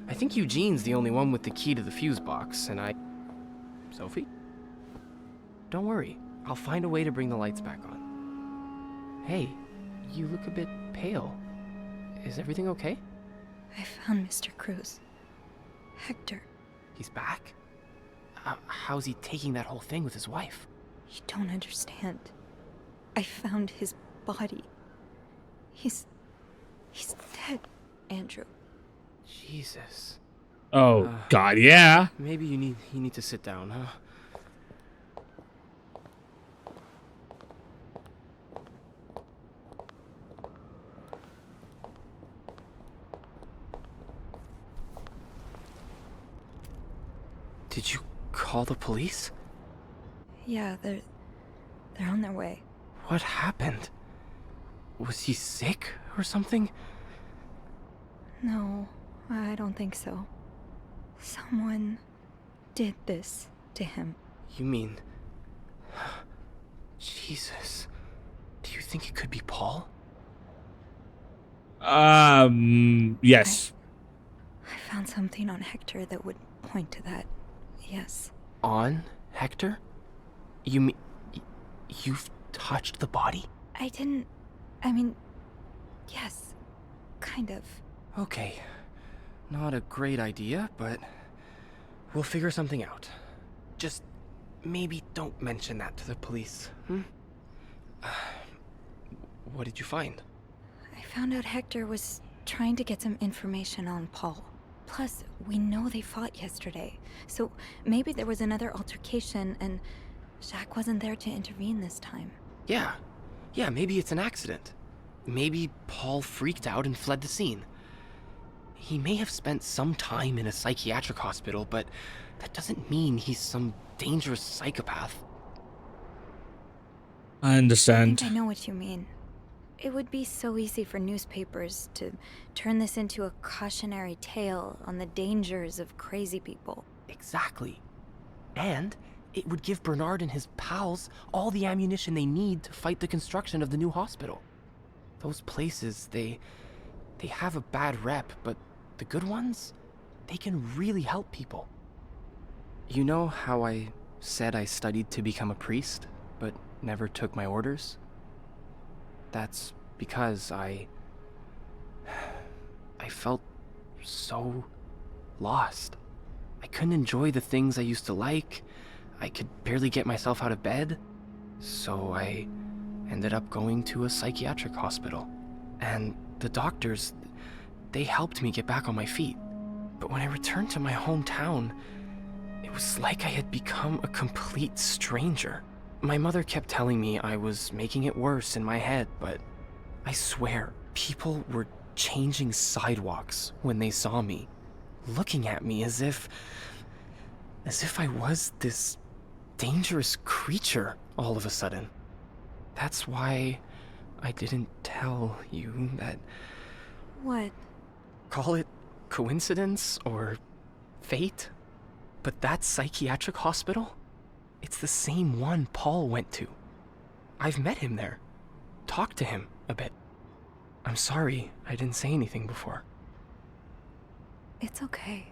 I think Eugene's the only one with the key to the fuse box, and Sophie? Don't worry. I'll find a way to bring the lights back on. Hey, you look a bit pale. Is everything okay? I found Mr. Cruz. Hector. He's back? How's he taking that whole thing with his wife? You don't understand. I found his body. He's dead, Andrew. Jesus. Oh, God, yeah. Maybe you need to sit down, huh? Did you call the police? Yeah, they're on their way. What happened? Was he sick or something? No, I don't think so. Someone did this to him. You mean... Jesus. Do you think it could be Paul? Yes. I found something on Hector that would point to that. Yes. On Hector? You mean... You've touched the body? I mean, yes. Kind of. Okay. Not a great idea, but we'll figure something out. Just maybe don't mention that to the police, What did you find? I found out Hector was trying to get some information on Paul. Plus, we know they fought yesterday, so maybe there was another altercation and Jacques wasn't there to intervene this time. Yeah, maybe it's an accident. Maybe Paul freaked out and fled the scene. He may have spent some time in a psychiatric hospital, but that doesn't mean he's some dangerous psychopath. I understand. I know what you mean. It would be so easy for newspapers to turn this into a cautionary tale on the dangers of crazy people. Exactly. And it would give Bernard and his pals all the ammunition they need to fight the construction of the new hospital. Those places, they have a bad rep, but the good ones, they can really help people. You know how I said I studied to become a priest, but never took my orders? That's because I felt so lost. I couldn't enjoy the things I used to like. I could barely get myself out of bed. So I ended up going to a psychiatric hospital. And the doctors, they helped me get back on my feet. But when I returned to my hometown, it was like I had become a complete stranger. My mother kept telling me I was making it worse in my head, but I swear, people were changing sidewalks when they saw me, looking at me as if I was this dangerous creature all of a sudden. That's why I didn't tell you that. What? Call it coincidence or fate, but that psychiatric hospital, it's the same one Paul went to. I've met him there, talked to him a bit. I'm sorry I didn't say anything before. It's okay.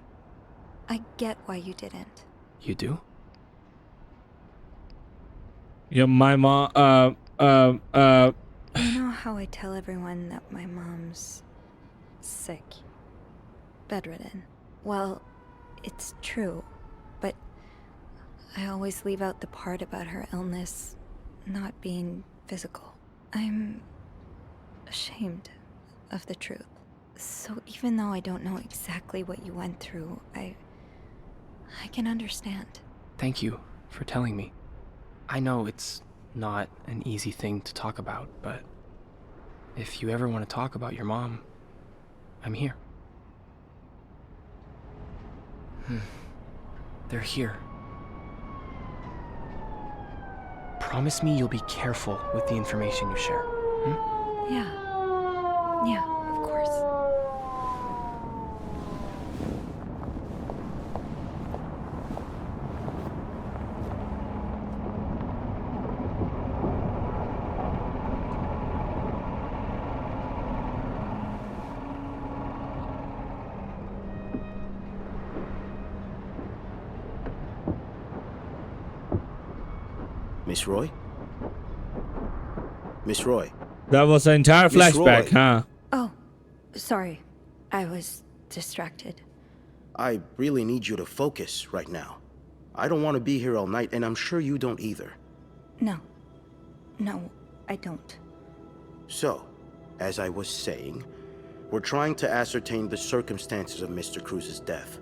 I get why you didn't. You do? Yeah, my mom, You know how I tell everyone that my mom's sick, bedridden? Well, it's true, but I always leave out the part about her illness not being physical. I'm ashamed of the truth. So even though I don't know exactly what you went through, I can understand. Thank you for telling me. I know it's not an easy thing to talk about, but if you ever want to talk about your mom, I'm here. They're here. Promise me you'll be careful with the information you share. Yeah, of course. Miss Roy? Miss Roy? that was an entire Miss flashback, Roy. huh? Oh, sorry. I was distracted. I really need you to focus right now. I don't want to be here all night, and I'm sure you don't either. No. No, I don't. So, as I was saying, we're trying to ascertain the circumstances of Mr. Cruz's death.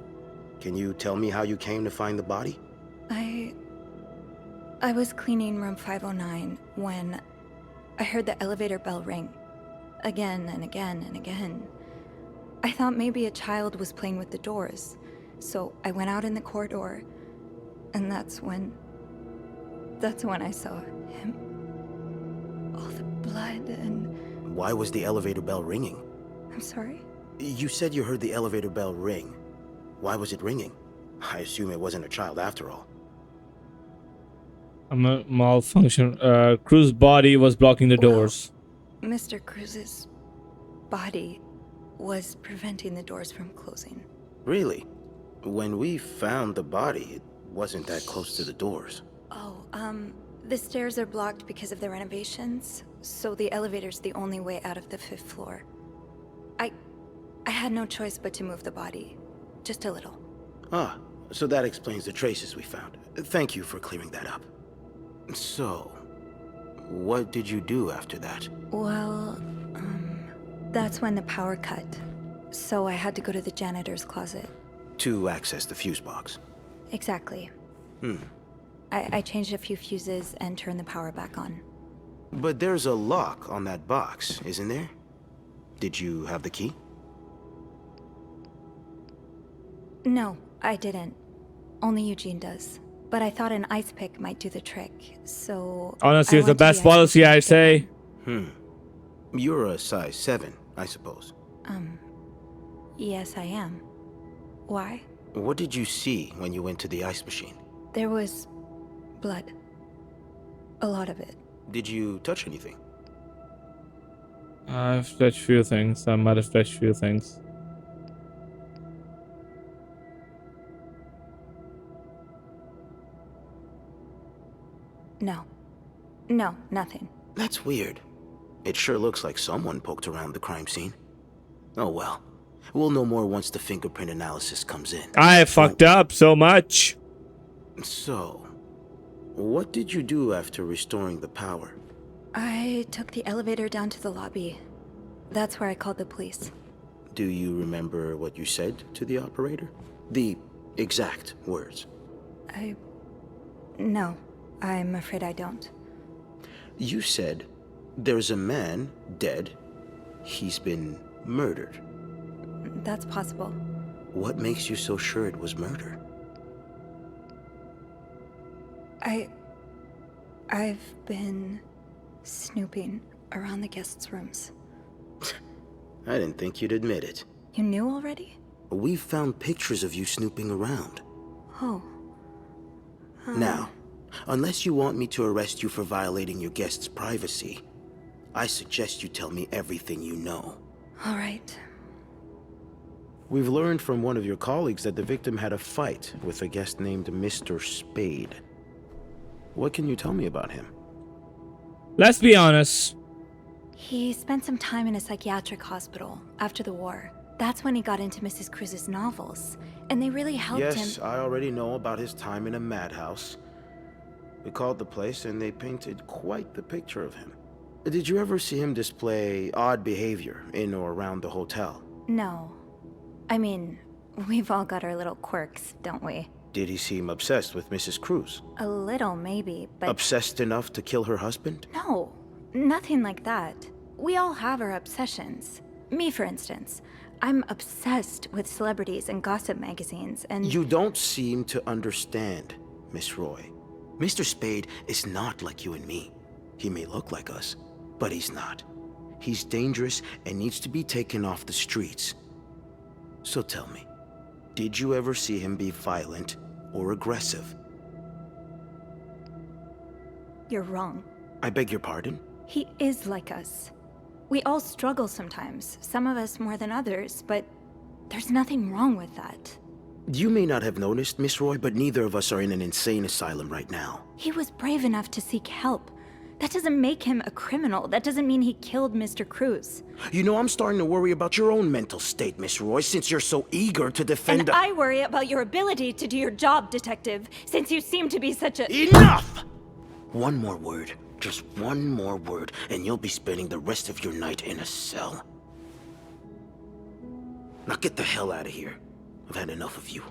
Can you tell me how you came to find the body? I was cleaning room 509 when I heard the elevator bell ring. Again and again and again. I thought maybe a child was playing with the doors, so I went out in the corridor, and that's when I saw him. All the blood and... Why was the elevator bell ringing? I'm sorry? You said you heard the elevator bell ring. Why was it ringing? I assume it wasn't a child after all. A malfunction. Cruz's body was blocking the doors. Mr. Cruz's body was preventing the doors from closing. Really? When we found the body, it wasn't that close to the doors. Oh, the stairs are blocked because of the renovations, so the elevator's the only way out of the 5th floor. I had no choice but to move the body. Just a little. Ah, so that explains the traces we found. Thank you for clearing that up. So, what did you do after that? Well, that's when the power cut. So I had to go to the janitor's closet. To access the fuse box. Exactly. I changed a few fuses and turned the power back on. But there's a lock on that box, isn't there? Did you have the key? No, I didn't. Only Eugene does. But I thought an ice pick might do the trick, so... Honestly, it's the best policy, I say. You're a size 7, I suppose. Yes, I am. Why? What did you see when you went to the ice machine? There was... blood. A lot of it. Did you touch anything? I've touched few things. I might have touched few things. No. No, nothing. That's weird. It sure looks like someone poked around the crime scene. Oh well. We'll know more once the fingerprint analysis comes in. I fucked up so much. So, what did you do after restoring the power? I took the elevator down to the lobby. That's where I called the police. Do you remember what you said to the operator? The exact words? No. I'm afraid I don't. You said, there's a man dead. He's been murdered. That's possible. What makes you so sure it was murder? I've been snooping around the guests' rooms. I didn't think you'd admit it. You knew already? We've found pictures of you snooping around. Oh. Now, unless you want me to arrest you for violating your guest's privacy, I suggest you tell me everything you know. All right. We've learned from one of your colleagues that the victim had a fight with a guest named Mr. Spade. What can you tell me about him? Let's be honest. He spent some time in a psychiatric hospital after the war. That's when he got into Mrs. Cruz's novels, and they really helped him. Yes, I already know about his time in a madhouse. We called the place and they painted quite the picture of him. Did you ever see him display odd behavior in or around the hotel? No. I mean, we've all got our little quirks, don't we? Did he seem obsessed with Mrs. Cruz? A little, maybe, but... Obsessed enough to kill her husband? No, nothing like that. We all have our obsessions. Me, for instance. I'm obsessed with celebrities and gossip magazines, and... You don't seem to understand, Miss Roy. Mr. Spade is not like you and me. He may look like us, but he's not. He's dangerous and needs to be taken off the streets. So tell me, did you ever see him be violent or aggressive? You're wrong. I beg your pardon? He is like us. We all struggle sometimes, some of us more than others, but there's nothing wrong with that. You may not have noticed, Miss Roy, but neither of us are in an insane asylum right now. He was brave enough to seek help, That doesn't make him a criminal. That doesn't mean he killed Mr. Cruz. You know, I'm starting to worry about your own mental state, Miss Roy, since you're so eager to defend And I worry about your ability to do your job, Detective, since you seem to be such a— Enough! One more word, just one more word, and you'll be spending the rest of your night in a cell. Now get the hell out of here. I've had enough of you.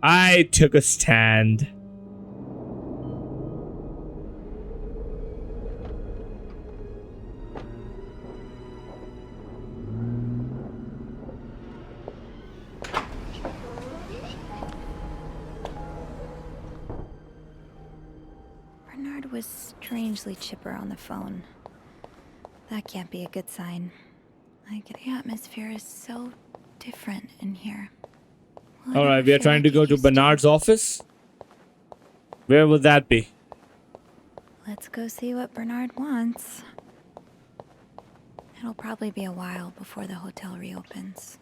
I took a stand. Bernard was strangely chipper on the phone. That can't be a good sign. Like, the atmosphere is so different in here. Alright, we are trying to go to Bernard's office. Where would that be? Let's go see what Bernard wants. It'll probably be a while before the hotel reopens.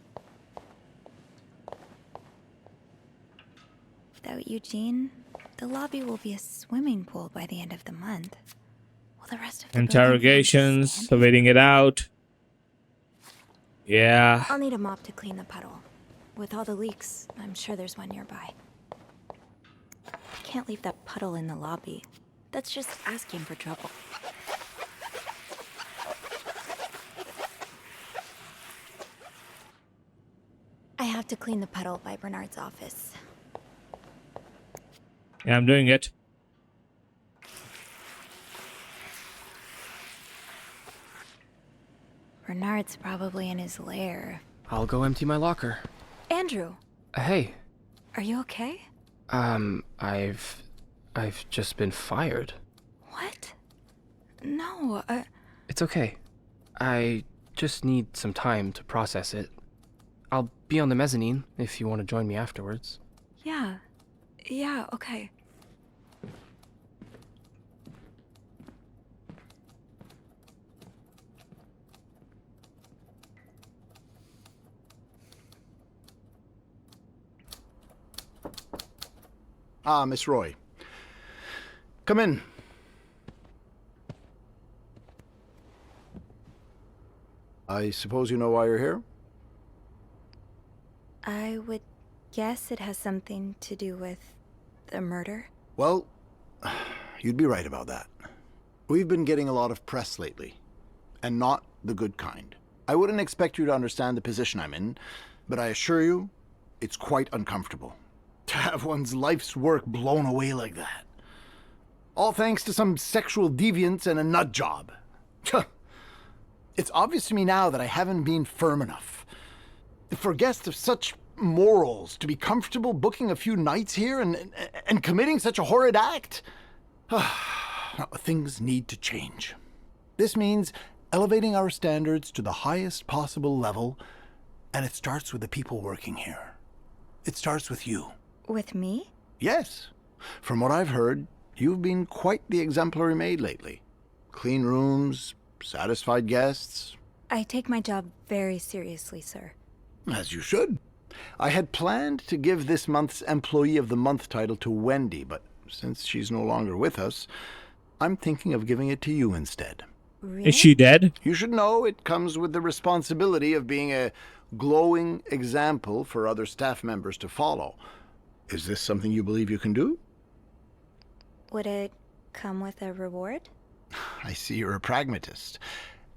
Without Eugene, the lobby will be a swimming pool by the end of the month. Will the rest of the Interrogations, waiting it out. Yeah. I'll need a mop to clean the puddle. With all the leaks, I'm sure there's one nearby. Can't leave that puddle in the lobby. That's just asking for trouble. I have to clean the puddle by Bernard's office. Yeah, I'm doing it. Bernard's probably in his lair. I'll go empty my locker. Andrew, Hey, are you okay? I've just been fired. What? No, It's okay. I just need some time to process it. I'll be on the mezzanine if you want to join me afterwards. yeah, okay. Ah, Miss Roy. Come in. I suppose you know why you're here? I would guess it has something to do with the murder. Well, you'd be right about that. We've been getting a lot of press lately, and not the good kind. I wouldn't expect you to understand the position I'm in, but I assure you, it's quite uncomfortable. To have one's life's work blown away like that. All thanks to some sexual deviance and a nut job. It's obvious to me now that I haven't been firm enough. For guests of such morals to be comfortable booking a few nights here and committing such a horrid act? Things need to change. This means elevating our standards to the highest possible level, and it starts with the people working here. It starts with you. With me? Yes. From what I've heard, you've been quite the exemplary maid lately. Clean rooms, satisfied guests. I take my job very seriously, sir. As you should. I had planned to give this month's Employee of the Month title to Wendy, but since she's no longer with us, I'm thinking of giving it to you instead. Really? Is she dead? You should know it comes with the responsibility of being a glowing example for other staff members to follow. Is this something you believe you can do? Would it come with a reward? I see you're a pragmatist.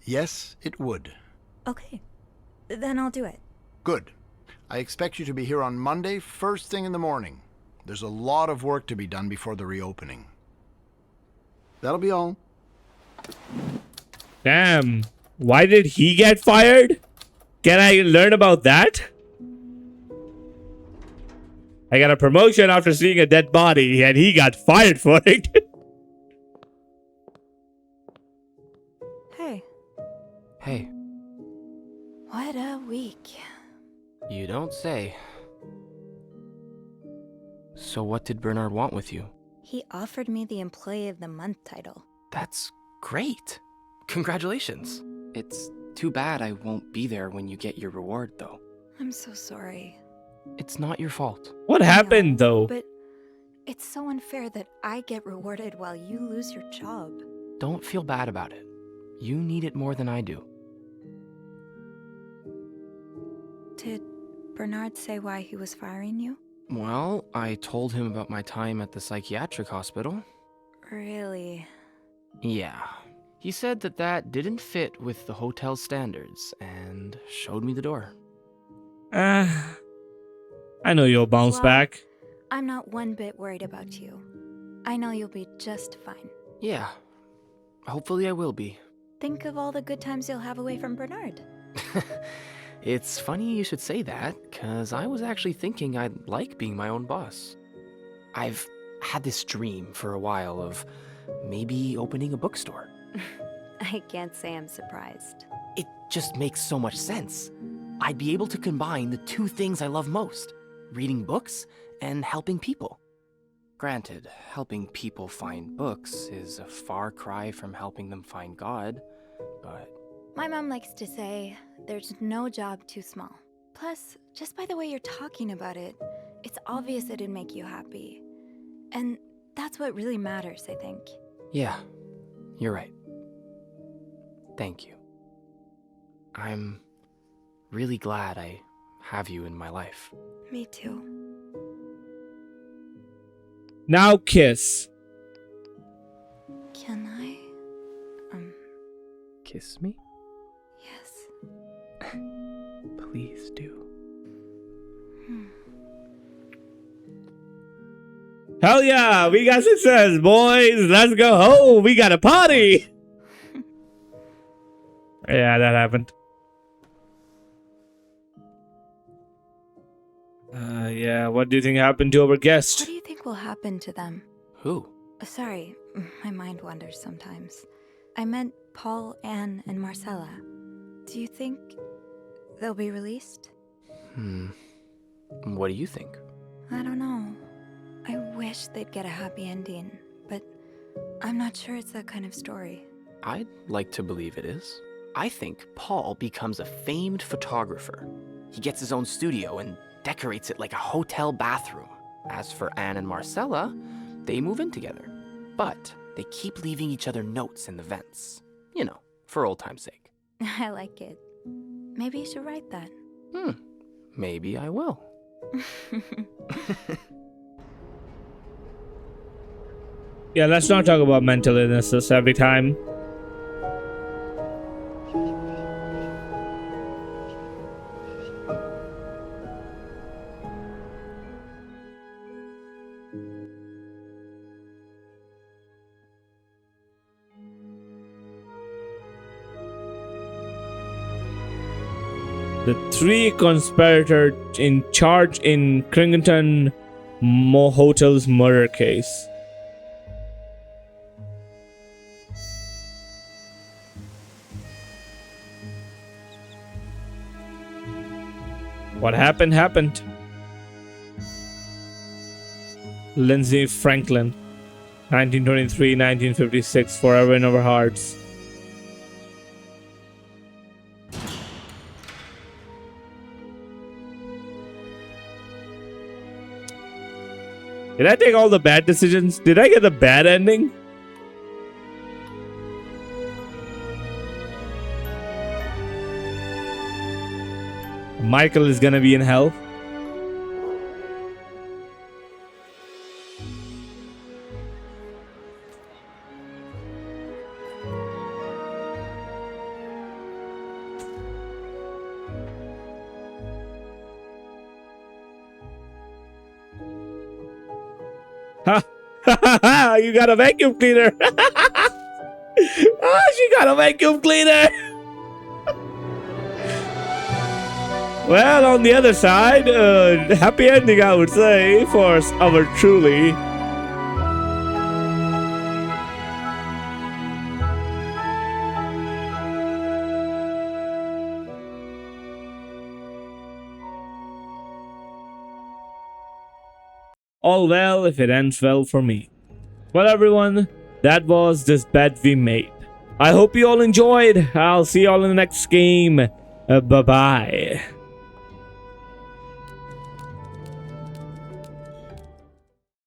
Yes, it would. Okay. Then I'll do it. Good. I expect you to be here on Monday, first thing in the morning. There's a lot of work to be done before the reopening. That'll be all. Damn. Why did he get fired? Can I learn about that? I got a promotion after seeing a dead body, and he got fired for it. Hey. Hey. What a week. You don't say. So what did Bernard want with you? He offered me the Employee of the Month title. That's great. Congratulations. It's Too bad I won't be there when you get your reward, though. I'm so sorry. It's not your fault. What happened, though? But it's so unfair that I get rewarded while you lose your job. Don't feel bad about it. You need it more than I do. Did Bernard say why he was firing you? Well, I told him about my time at the psychiatric hospital. Really? Yeah. He said that didn't fit with the hotel's standards and showed me the door. I know you'll bounce back. I'm not one bit worried about you. I know you'll be just fine. Yeah. Hopefully I will be. Think of all the good times you'll have away from Bernard. It's funny you should say that, because I was actually thinking I'd like being my own boss. I've had this dream for a while of maybe opening a bookstore. I can't say I'm surprised. It just makes so much sense. I'd be able to combine the two things I love most, reading books and helping people. Granted, helping people find books is a far cry from helping them find God, but... My mom likes to say, there's no job too small. Plus, just by the way you're talking about it, it's obvious it'd make you happy. And that's what really matters, I think. Yeah, you're right. Thank you. I'm really glad I have you in my life. Me too. Now kiss. Can I? Kiss me? Yes. Please do. Hell yeah, we got success, boys. Let's go home. We got a party. Yeah, that happened. Yeah, what do you think happened to our guest? What do you think will happen to them? Who? Sorry, my mind wanders sometimes. I meant Paul, Anne, and Marcella. Do you think they'll be released? What do you think? I don't know. I wish they'd get a happy ending, but I'm not sure it's that kind of story. I'd like to believe it is. I think Paul becomes a famed photographer. He gets his own studio and decorates it like a hotel bathroom. As for Anne and Marcella, they move in together. But they keep leaving each other notes in the vents. You know, for old time's sake. I like it. Maybe you should write that. Maybe I will. Yeah, let's not talk about mental illnesses every time. The three conspirators in charge in Kringleton Hotel's murder case. What happened, happened. Lindsay Franklin, 1923-1956, forever in our hearts. Did I take all the bad decisions? Did I get the bad ending? Michael is gonna be in hell. Ha! You got a vacuum cleaner. Oh, she got a vacuum cleaner. Well, on the other side, happy ending, I would say, for our truly. All well if it ends well for me. Well, everyone, that was this bet we made. I hope you all enjoyed. I'll see you all in the next game. Bye-bye.